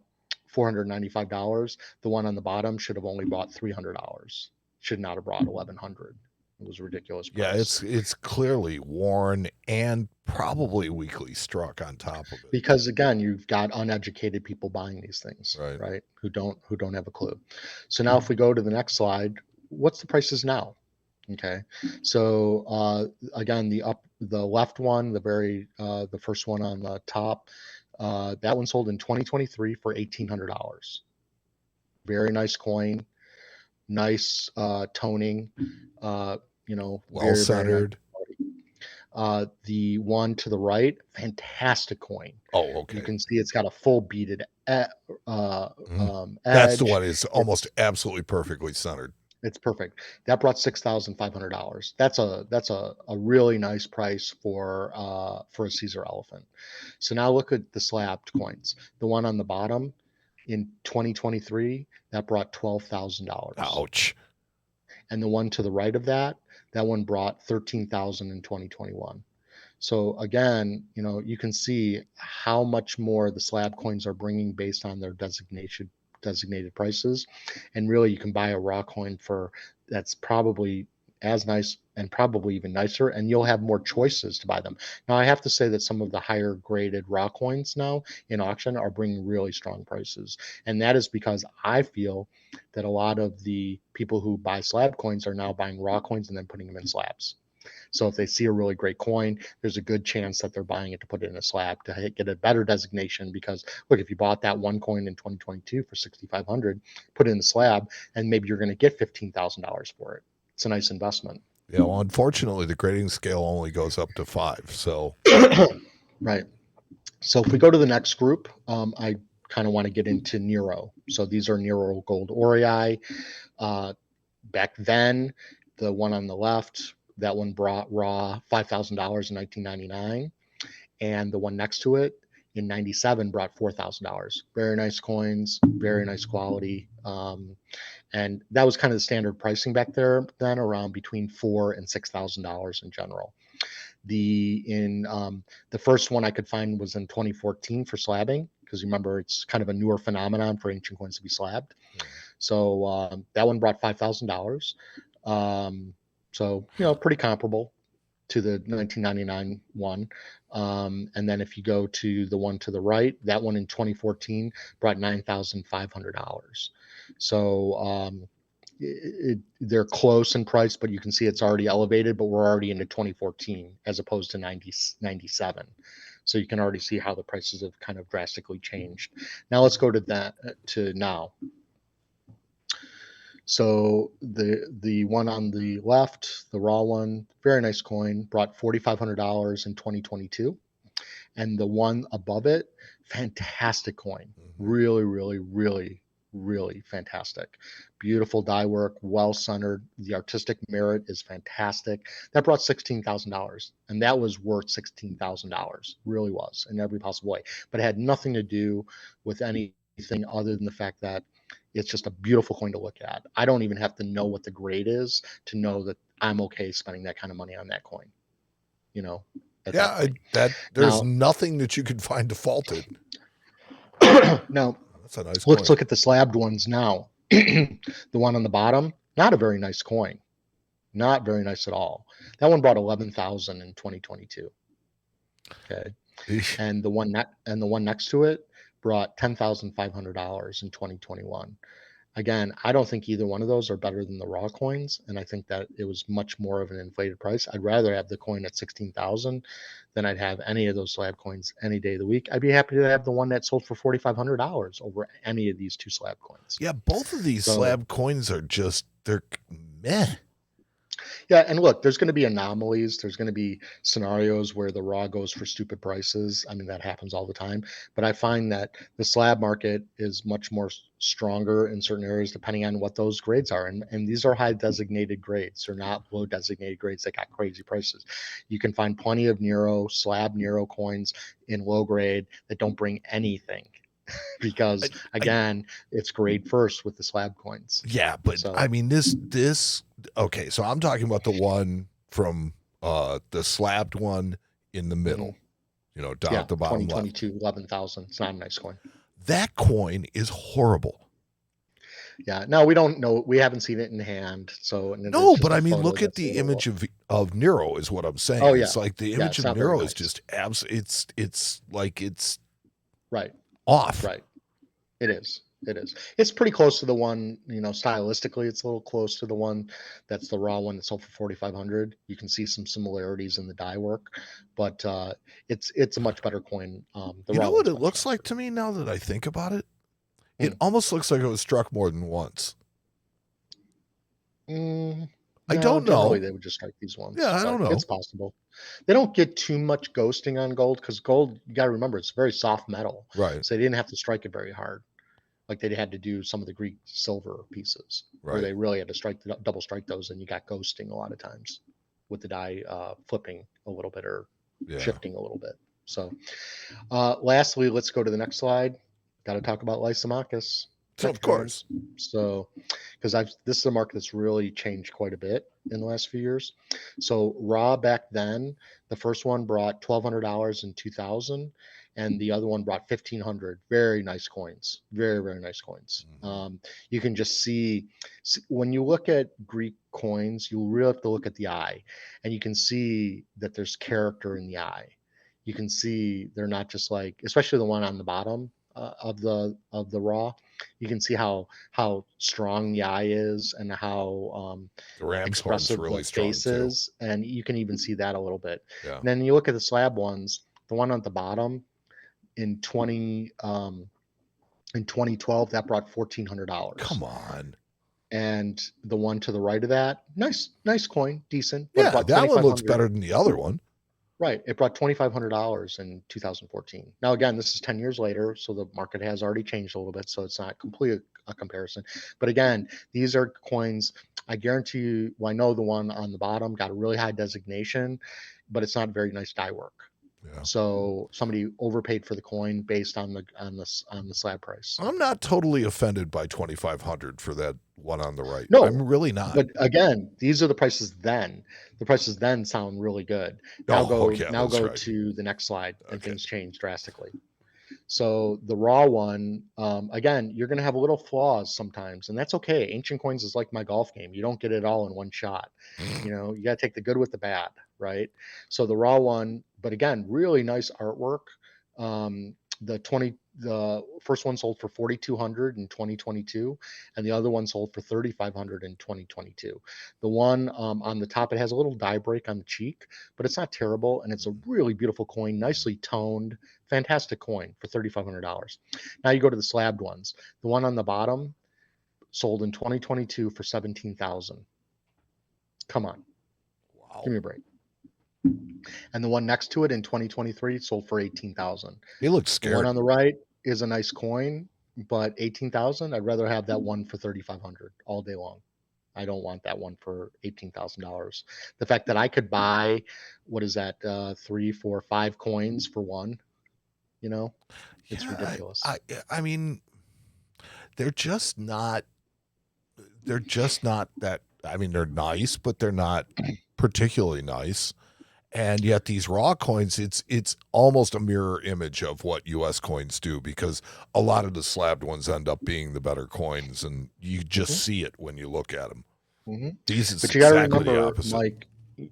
$495, the one on the bottom should have only brought $300. Should not have brought $1,100. It was a ridiculous price. Yeah, it's clearly worn and probably weakly struck on top of it. Because again, you've got uneducated people buying these things, right? Who don't have a clue. So now if we go to the next slide, what's the prices now? Okay. So again, the the left one, the first one on the top, that one sold in 2023 for $1,800. Very nice coin, nice toning, well centered. The one to the right, fantastic coin. Oh, okay. You can see it's got a full beaded edge. That's the one. It's almost absolutely perfectly centered. It's perfect. That brought $6,500. That's a really nice price for a Caesar elephant. So now look at the slabbed coins. The one on the bottom in 2023 that brought $12,000. Ouch. And the one to the right of that one brought $13,000 in 2021. So again, you can see how much more the slab coins are bringing based on their designated prices. And really, you can buy a raw coin that's probably as nice and probably even nicer, and you'll have more choices to buy them. Now, I have to say that some of the higher graded raw coins now in auction are bringing really strong prices. And that is because I feel that a lot of the people who buy slab coins are now buying raw coins and then putting them in slabs. So if they see a really great coin, there's a good chance that they're buying it to put it in a slab to get a better designation. Because look, if you bought that one coin in 2022 for $6,500, put it in the slab, and maybe you're going to get $15,000 for it. It's a nice investment. Yeah, well, unfortunately, the grading scale only goes up to 5. So, right. So if we go to the next group, I kind of want to get into Nero. So these are Nero Gold Aurii. Back then, the one on the left, that one brought raw $5,000 in 1999, and the one next to it in 97 brought $4,000. Very nice coins, very nice quality. And that was kind of the standard pricing back there then, around between $4,000 and $6,000 in general. The first one I could find was in 2014 for slabbing, because remember, it's kind of a newer phenomenon for ancient coins to be slabbed. So that one brought $5,000. So, pretty comparable to the 1999 one. And then if you go to the one to the right, that one in 2014 brought $9,500. So they're close in price, but you can see it's already elevated, but we're already into 2014 as opposed to 97. So you can already see how the prices have kind of drastically changed. Now let's go to now. So the one on the left, the raw one, very nice coin, brought $4,500 in 2022. And the one above it, fantastic coin. Really, really, really, really fantastic. Beautiful die work, well centered. The artistic merit is fantastic. That brought $16,000. And that was worth $16,000. Really was, in every possible way. But it had nothing to do with anything other than the fact that it's just a beautiful coin to look at. I don't even have to know what the grade is to know that I'm okay spending that kind of money on that coin. There's nothing that you can find to fault it. Now, that's a nice let's coin. look at the slabbed ones now. The one on the bottom, not a very nice coin. Not very nice at all. That one brought $11,000 in 2022. Okay. And the one next to it brought $10,500 in 2021. Again, I don't think either one of those are better than the raw coins, and I think that it was much more of an inflated price. I'd rather have the coin at $16,000 than I'd have any of those slab coins any day of the week. I'd be happy to have the one that sold for $4,500 over any of these two slab coins. Yeah, both of these slab coins are they're meh. Yeah, and look, there's going to be anomalies. There's going to be scenarios where the raw goes for stupid prices. I mean, that happens all the time. But I find that the slab market is much more stronger in certain areas depending on what those grades are. And these are high designated grades. They're not low designated grades that got crazy prices. You can find plenty of slab Nero coins in low grade that don't bring anything. Because again, it's grade first with the slab coins. Yeah, but I mean this okay, so I'm talking about the one from the slabbed one in the middle, down at the bottom 2022 11,000. It's not a nice coin. That coin is horrible. Yeah, no, we don't know. We haven't seen it in hand. So no, but I mean, look at the image of Nero is what I'm saying. Oh yeah, it's like the image of Nero is just it's like it's right off. Right, it is. It is. It's pretty close to the one, stylistically, it's a little close to the one that's the raw one that sold for 4,500. You can see some similarities in the die work, but it's a much better coin. You know what it looks like to me now that I think about it? It almost looks like it was struck more than once. I don't know. They would just strike these ones. Yeah, I don't know. It's possible. They don't get too much ghosting on gold because gold, you got to remember, it's very soft metal. Right. So they didn't have to strike it very hard. Like they had to do some of the Greek silver pieces, where they really had to double strike those, and you got ghosting a lot of times with the die flipping a little bit or shifting a little bit. So, lastly, let's go to the next slide. Got to talk about Lysimachus. Of course. So, because this is a market that's really changed quite a bit in the last few years. So, raw back then, the first one brought $1,200 in 2000. And the other one brought 1,500. Very nice coins. Very, very nice coins. You can just see when you look at Greek coins, you really have to look at the eye, and you can see that there's character in the eye. You can see they're not just like, especially the one on the bottom of the raw. You can see how strong the eye is and how the ram's expressive really the face is, and you can even see that a little bit. Yeah. And then you look at the slab ones. The one at the bottom. In 2012, that brought $1,400. Come on. And the one to the right of that, nice coin, decent. Yeah, that one looks better than the other one. Right. It brought $2,500 in 2014. Now, again, this is 10 years later, so the market has already changed a little bit, so it's not completely a comparison. But again, these are coins, I guarantee you, I know the one on the bottom got a really high designation, but it's not very nice die work. Yeah. So somebody overpaid for the coin based on the slab price. I'm not totally offended by 2,500 for that one on the right. No, I'm really not. But again, these are the prices then. The prices then sound really good. Now go to the next slide, and things change drastically. So the raw one, again, you're going to have little flaws sometimes, and that's okay. Ancient coins is like my golf game. You don't get it all in one shot. You got to take the good with the bad, right? So the raw one, but again, really nice artwork. The first one sold for $4,200 in 2022, and the other one sold for $3,500 in 2022. The one on the top, it has a little die break on the cheek, but it's not terrible, and it's a really beautiful coin, nicely toned, fantastic coin for $3,500. Now you go to the slabbed ones. The one on the bottom sold in 2022 for $17,000. Come on, wow. Give me a break. And the one next to it in 2023 sold for $18,000. He looks scary. The one on the right is a nice coin, but $18,000. I'd rather have that one for $3,500 all day long. I don't want that one for $18,000. The fact that I could buy, what is that, 3, 4, 5 coins for one, it's ridiculous. I mean, they're just not that. I mean, they're nice, but they're not particularly nice. And yet these raw coins, it's almost a mirror image of what U.S. coins do, because a lot of the slabbed ones end up being the better coins, and you just see it when you look at them. These is exactly the opposite. Mike,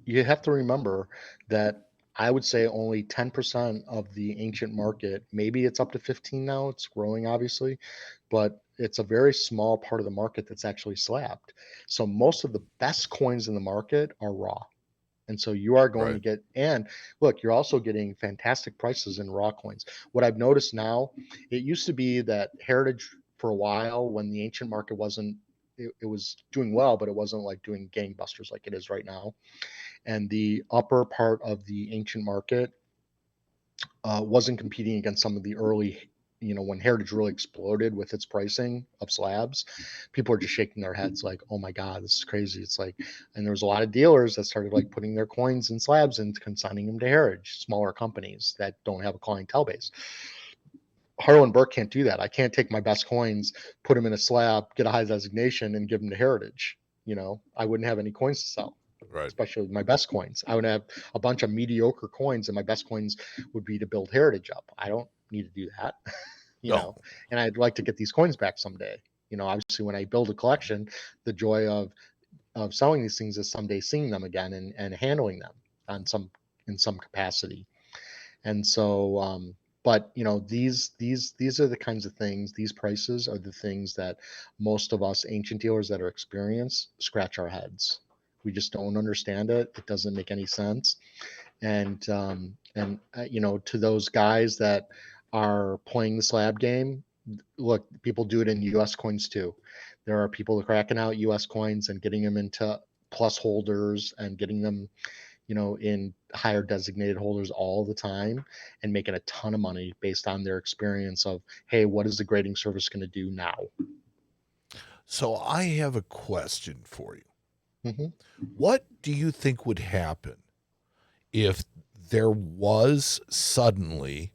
you have to remember that I would say only 10% of the ancient market, maybe it's up to 15 now, it's growing obviously, but it's a very small part of the market that's actually slabbed. So most of the best coins in the market are raw. And so you are going to get, and look, you're also getting fantastic prices in raw coins. What I've noticed now, it used to be that heritage for a while, when the ancient market wasn't, it was doing well, but it wasn't like doing gangbusters like it is right now. And the upper part of the ancient market wasn't competing against some of the early, when heritage really exploded with its pricing of slabs, people are just shaking their heads like, oh my God, this is crazy. It's like, and there was a lot of dealers that started like putting their coins in slabs and consigning them to heritage, smaller companies that don't have a clientele base. Harlan Burke can't do that. I can't take my best coins, put them in a slab, get a high designation, and give them to heritage. I wouldn't have any coins to sell. Right. Especially my best coins. I would have a bunch of mediocre coins, and my best coins would be to build heritage up. I don't need to do that, know, and I'd like to get these coins back someday. Obviously when I build a collection, the joy of selling these things is someday seeing them again and handling them in some capacity. And so, but these are the kinds of things, these prices are the things that most of us ancient dealers that are experienced scratch our heads. We just don't understand it. It doesn't make any sense. And to those guys that are playing the slab game, look, people do it in US coins too. There are people cracking out US coins and getting them into plus holders and getting them in higher designated holders all the time and making a ton of money based on their experience of, hey, what is the grading service going to do now? So I have a question for you. Mm-hmm. What do you think would happen if there was suddenly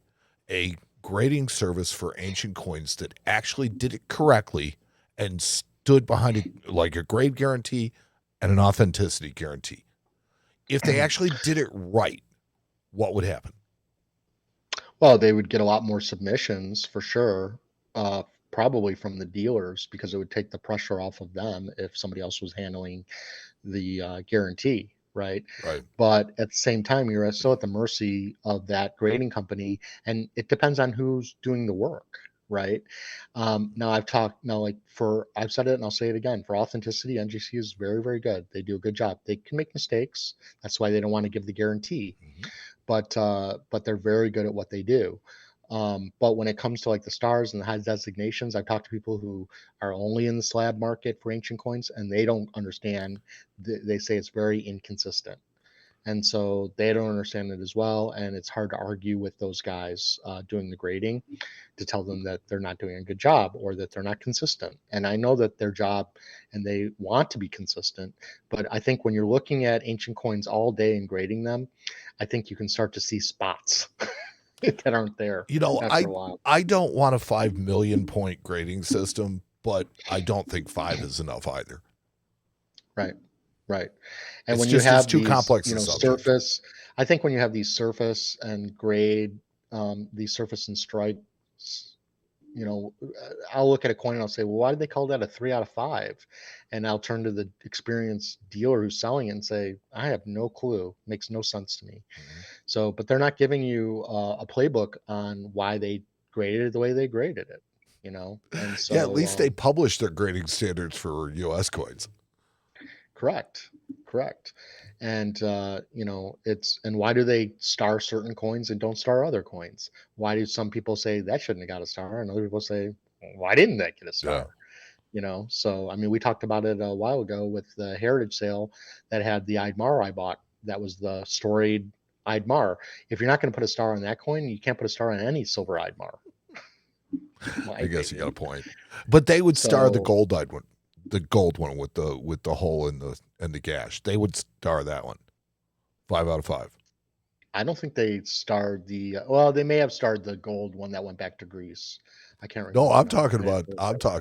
a grading service for ancient coins that actually did it correctly and stood behind it like a grade guarantee and an authenticity guarantee? If they actually did it right, what would happen? Well, they would get a lot more submissions for sure, probably from the dealers, because it would take the pressure off of them if somebody else was handling the guarantee, right? Right. But at the same time, you're still at the mercy of that grading company, and it depends on who's doing the work, right? I've said it and I'll say it again. For authenticity, NGC is very, very good. They do a good job. They can make mistakes. That's why they don't want to give the guarantee. Mm-hmm. But they're very good at what they do. But when it comes to like the stars and the high designations, I've talked to people who are only in the slab market for ancient coins, and they don't understand. They say it's very inconsistent. And so they don't understand it as well. And it's hard to argue with those guys doing the grading to tell them that they're not doing a good job or that they're not consistent. And I know that their job and they want to be consistent. But I think when you're looking at ancient coins all day and grading them, I think you can start to see spots that aren't there. I don't want a 5 million point grading system, but I don't think 5 is enough either. Right. And it's when just, you have too these, complex surface, I think when you have these surface and grade, these surface and stripes, I'll look at a coin and I'll say, well, why did they call that a 3 out of 5? And I'll turn to the experienced dealer who's selling it and say, I have no clue. Makes no sense to me. Mm-hmm. So, but they're not giving you a playbook on why they graded it the way they graded it, And so, yeah, at least they publish their grading standards for US coins. Correct. And and why do they star certain coins and don't star other coins? Why do some people say that shouldn't have got a star, and other people say, why didn't that get a star? Yeah. So I mean, we talked about it a while ago with the heritage sale that had the Eidmar I bought. That was the storied Eidmar. If you're not going to put a star on that coin, you can't put a star on any silver Eidmar. I guess you got a point. But they would star the gold one. The gold one with the hole in the gash. They would star that one. 5 out of 5. I don't think they starred well, they may have starred the gold one that went back to Greece. I can't remember. No, I'm talking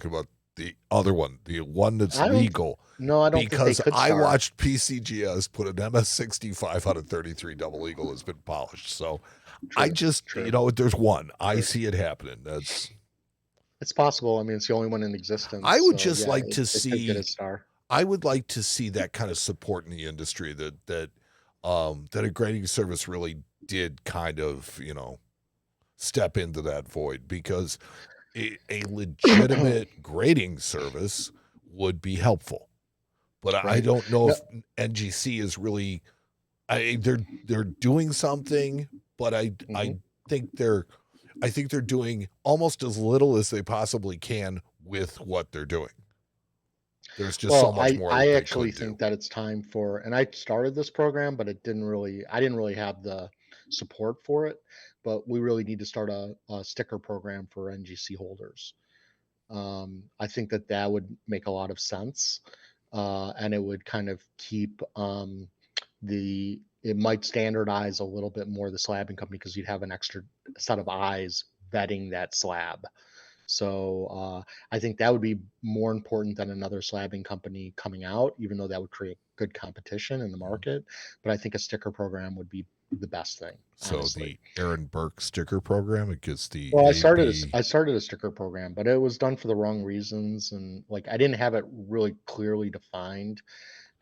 about the other one, the one that's legal. No, I don't think they could I watched PCGS put an MS-65 out of 33 double eagle has been polished. So true. There's one. I see it happening. It's possible. I mean, it's the only one in existence. I would like to see get a star. I would like to see that kind of support in the industry that a grading service really did kind of, step into that void, because a legitimate grading service would be helpful. But right. I don't know if NGC is really they're doing something, but I think they're doing almost as little as they possibly can with what they're doing. There's just so much more. I actually think that it's time for, and I started this program, but I didn't really have the support for it. But we really need to start a sticker program for NGC holders. I think that would make a lot of sense, and it would kind of keep it might standardize a little bit more the slabbing company, because you'd have an extra set of eyes vetting that slab. So I think that would be more important than another slabbing company coming out, even though that would create good competition in the market. But I think a sticker program would be the best thing. So honestly. The Aaron Berk sticker program, it gets the. Well, I started a sticker program, but it was done for the wrong reasons, and I didn't have it really clearly defined.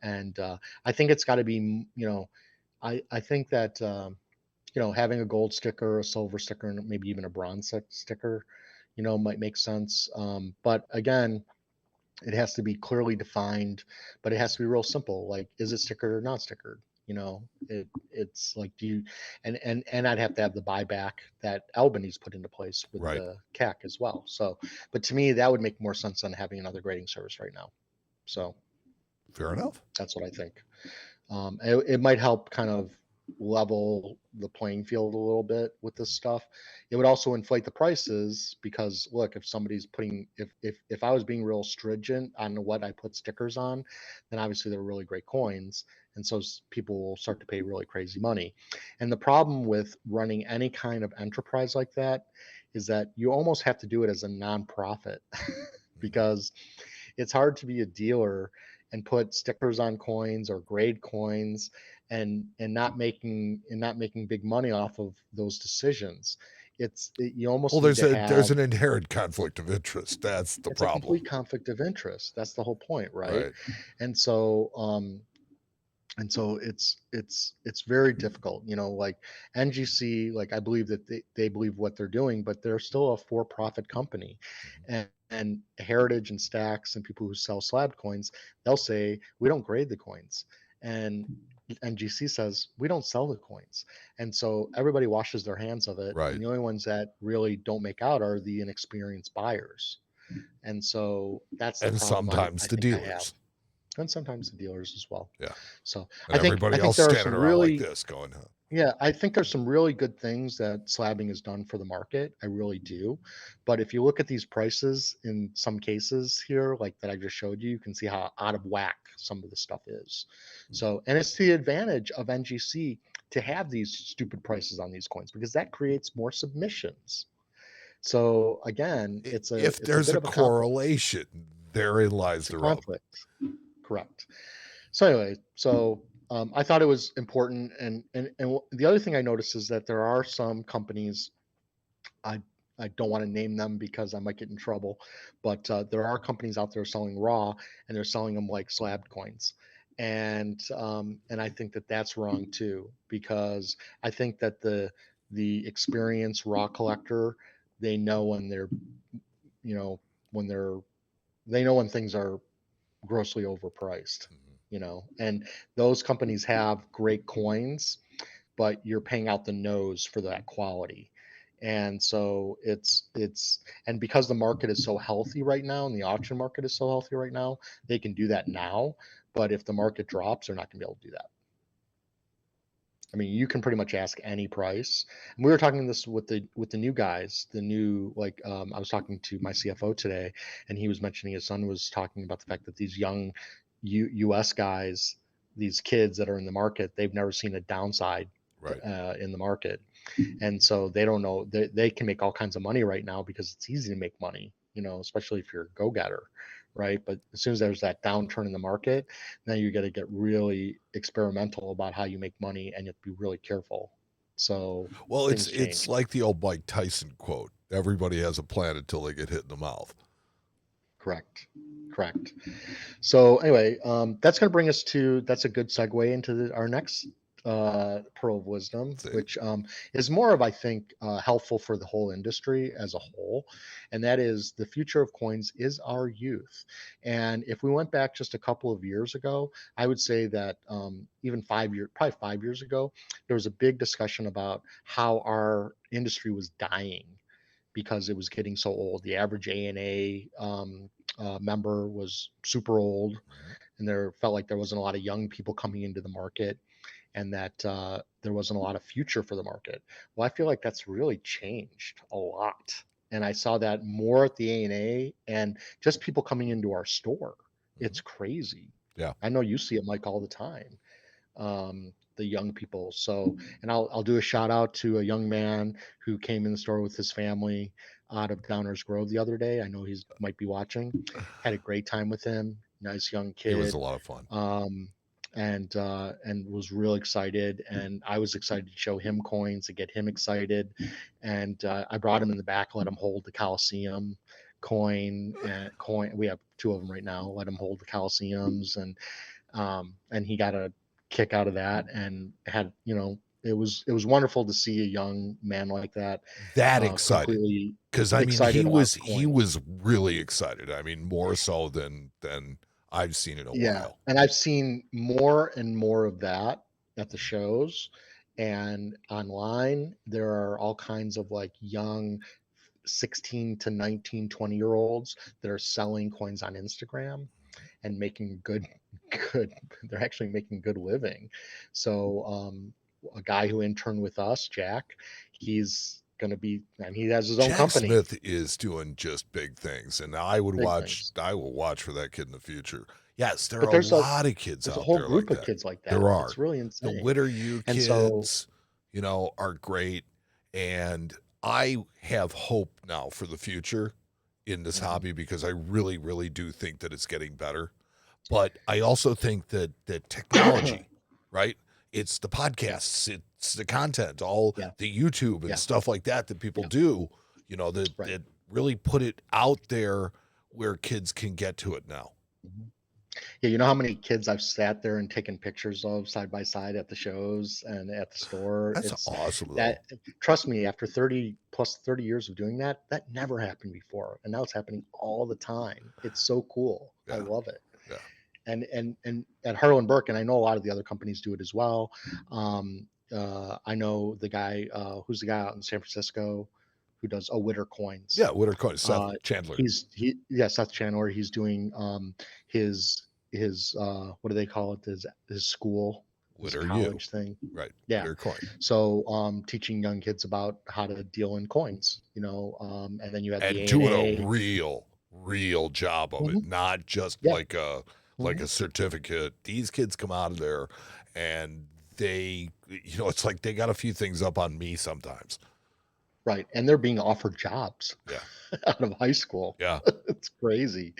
And I think it's got to be, I think that having a gold sticker, a silver sticker, and maybe even a bronze sticker, might make sense. But again, it has to be clearly defined, but it has to be real simple. Like, is it stickered or not stickered? It's like, do you, and I'd have to have the buyback that Albany's put into place with the CAC as well. So, but to me, that would make more sense than having another grading service right now. So, fair enough. That's what I think. It might help kind of level the playing field a little bit with this stuff. It would also inflate the prices because, look, if somebody's putting, if I was being real stringent on what I put stickers on, then obviously they're really great coins, and so people will start to pay really crazy money. And the problem with running any kind of enterprise like that is that you almost have to do it as a nonprofit because it's hard to be a dealer and put stickers on coins or grade coins and not making big money off of those decisions. You almost there's an inherent conflict of interest. That's the problem. It's a complete conflict of interest. That's the whole point, right? And so it's very difficult, like NGC, like I believe that they believe what they're doing, but they're still a for-profit company. And Heritage and Stacks and people who sell Slabbed coins, they'll say, we don't grade the coins. And NGC says, we don't sell the coins. And so everybody washes their hands of it. And the only ones that really don't make out are the inexperienced buyers. And so that's the problem. Sometimes the dealers. And sometimes the dealers as well. Yeah. So and everybody else standing around like this going, huh? Yeah, I think there's some really good things that slabbing has done for the market. I really do. But if you look at these prices in some cases here, like that I just showed you, you can see how out of whack some of the stuff is. So, and it's the advantage of NGC to have these stupid prices on these coins because that creates more submissions. So again, if there's a correlation, therein lies the conflict. Correct. So anyway, I thought it was important, and the other thing I noticed is that there are some companies, I don't want to name them because I might get in trouble, but there are companies out there selling raw, and they're selling them like slabbed coins, and I think that that's wrong too, because I think that the experienced raw collector, they know when they're, they know when things are grossly overpriced. And those companies have great coins, but you're paying out the nose for that quality. And so and because the market is so healthy right now and the auction market is so healthy right now, they can do that now. But if the market drops, they're not going to be able to do that. I mean, you can pretty much ask any price. And we were talking this with the new guys, I was talking to my CFO today, and he was mentioning his son was talking about the fact that these young US guys, these kids that are in the market, they've never seen a downside in the market. And so they don't know, they can make all kinds of money right now because it's easy to make money, especially if you're a go-getter, right? But as soon as there's that downturn in the market, then you got to get really experimental about how you make money, and you have to be really careful. So, well, it's like the old Mike Tyson quote: "Everybody has a plan until they get hit in the mouth." Correct. So anyway, that's going to bring us to, that's a good segue into our next pearl of wisdom, which is more of, I think, helpful for the whole industry as a whole, and that is the future of coins is our youth. And if we went back just a couple of years ago, I would say that even probably 5 years ago, there was a big discussion about how our industry was dying because it was getting so old. The average ANA member was super old, and there felt like there wasn't a lot of young people coming into the market, and that there wasn't a lot of future for the market. Well, I feel like that's really changed a lot. And I saw that more at the ANA and just people coming into our store. It's crazy. Yeah. I know you see it, Mike, all the time. The young people. So, and I'll do a shout out to a young man who came in the store with his family out of Downers Grove the other day. I know he's might be watching. Had a great time with him. Nice young kid. It was a lot of fun. And was real excited, and I was excited to show him coins to get him excited. And I brought him in the back, let him hold the Coliseum coin. We have 2 of them right now. Let him hold the Coliseums, and he got a kick out of that, and had it was wonderful to see a young man like that excited, because I mean he was really excited. I mean, more so than I've seen in a while. And I've seen more and more of that at the shows and online. There are all kinds of like young 16 to 19, 20-year-olds that are selling coins on Instagram and making good they're actually making good living. So a guy who interned with us, Jack, he's going to be, and he has his own company. Smith is doing just big things, and I will watch for that kid in the future. Yes, there are a lot of kids out there. There's a whole group of kids like that. There are. It's really insane. The Witter U kids, are great, and I have hope now for the future in this hobby, because I really, really do think that it's getting better. But I also think that technology, right? It's the podcasts, it's the content, all the YouTube and stuff like that people do, that really put it out there where kids can get to it now. Yeah, you know how many kids I've sat there and taken pictures of side by side at the shows and at the store? That's awesome. Trust me, after 30 years of doing that never happened before. And now it's happening all the time. It's so cool. Yeah. I love it. Yeah. And at Harlow and Burke, and I know a lot of the other companies do it as well. I know the guy who's the guy out in San Francisco who does Witter Coins. Yeah, Witter Coins, Seth Chandler. Seth Chandler. He's doing his what do they call it? His school, Witter college thing. Right. Yeah. Witter Coin. So teaching young kids about how to deal in coins, and then you have and doing a real job of it, not just like a certificate. These kids come out of there and they, it's like they got a few things up on me sometimes. Right. And they're being offered jobs out of high school. Yeah. It's crazy.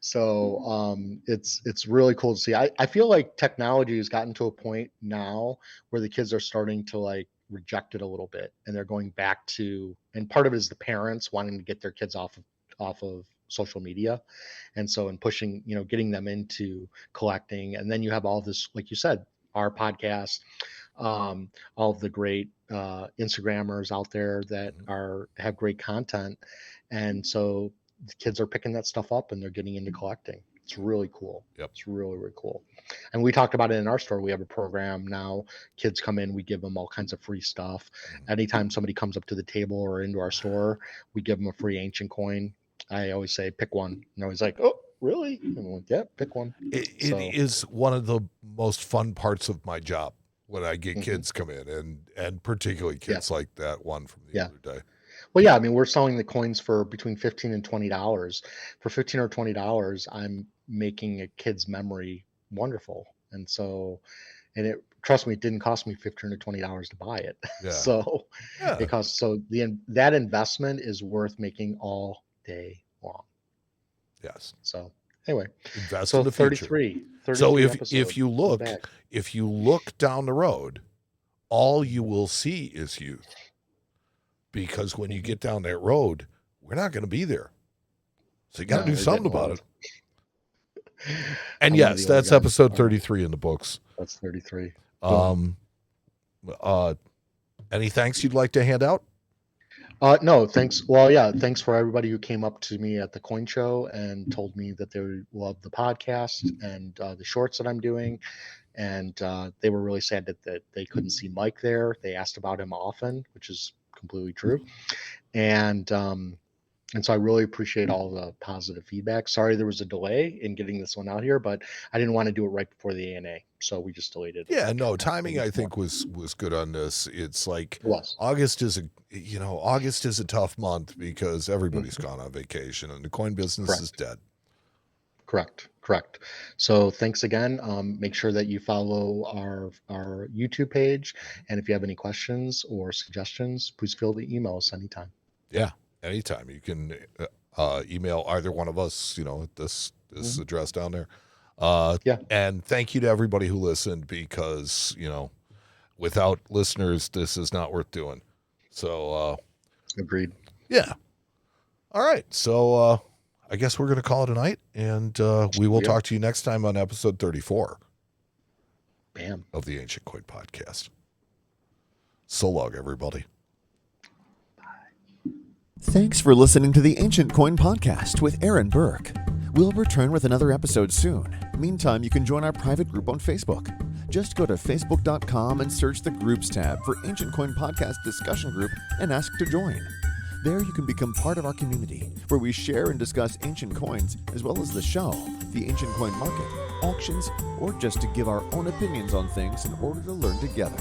So it's really cool to see. I feel like technology has gotten to a point now where the kids are starting to like reject it a little bit, and they're going back to, and part of it is the parents wanting to get their kids off of social media. And so in pushing, getting them into collecting. And then you have all this, like you said, our podcast, all of the great Instagrammers out there that have great content. And so the kids are picking that stuff up and they're getting into collecting. It's really cool. Yep. It's really, really cool. And we talked about it in our store. We have a program now. Kids come in, we give them all kinds of free stuff. Anytime somebody comes up to the table or into our store, we give them a free ancient coin. I always say, pick one. And they're always like, oh, really? And I'm like, yeah, pick one. It is one of the most fun parts of my job when I get kids come in, and particularly kids like that one from the other day. Well, yeah, I mean, we're selling the coins for between $15 and $20. For $15 or $20, I'm making a kid's memory wonderful. And so, trust me, it didn't cost me $15 or $20 to buy it. Yeah. So it costs, that investment is worth making all day long. Yes. So anyway, invest in the future. 33 so if you look down the road, all you will see is youth, because when you get down that road, we're not going to be there. So you got to do something about it. And yes, that's episode 33 in the books. That's 33. Any thanks you'd like to hand out? No, thanks. Well, yeah, thanks for everybody who came up to me at the coin show and told me that they loved the podcast and the shorts that I'm doing. And they were really sad that they couldn't see Mike there. They asked about him often, which is completely true. And so I really appreciate all the positive feedback. Sorry there was a delay in getting this one out here, but I didn't want to do it right before the ANA, so we just delayed it. Yeah, no, timing I think was good on this. It's like August is a tough month because everybody's gone on vacation and the coin business is dead. Correct. So thanks again. Make sure that you follow our YouTube page, and if you have any questions or suggestions, please feel free to email us anytime. Yeah. Anytime you can email either one of us, at this address down there. And thank you to everybody who listened, because, without listeners, this is not worth doing. So, agreed. Yeah. All right. So, I guess we're going to call it a night, and we will talk to you next time on episode 34 of the Ancient Coin Podcast. So long, everybody. Thanks for listening to the Ancient Coin Podcast with Aaron Burke. We'll return with another episode soon. Meantime, you can join our private group on Facebook. Just go to facebook.com and search the Groups tab for Ancient Coin Podcast Discussion Group and ask to join. There you can become part of our community, where we share and discuss ancient coins, as well as the show, the ancient coin market, auctions, or just to give our own opinions on things in order to learn together.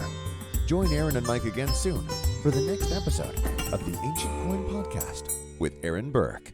Join Aaron and Mike again soon for the next episode of the Ancient Coin Podcast with Aaron Burke.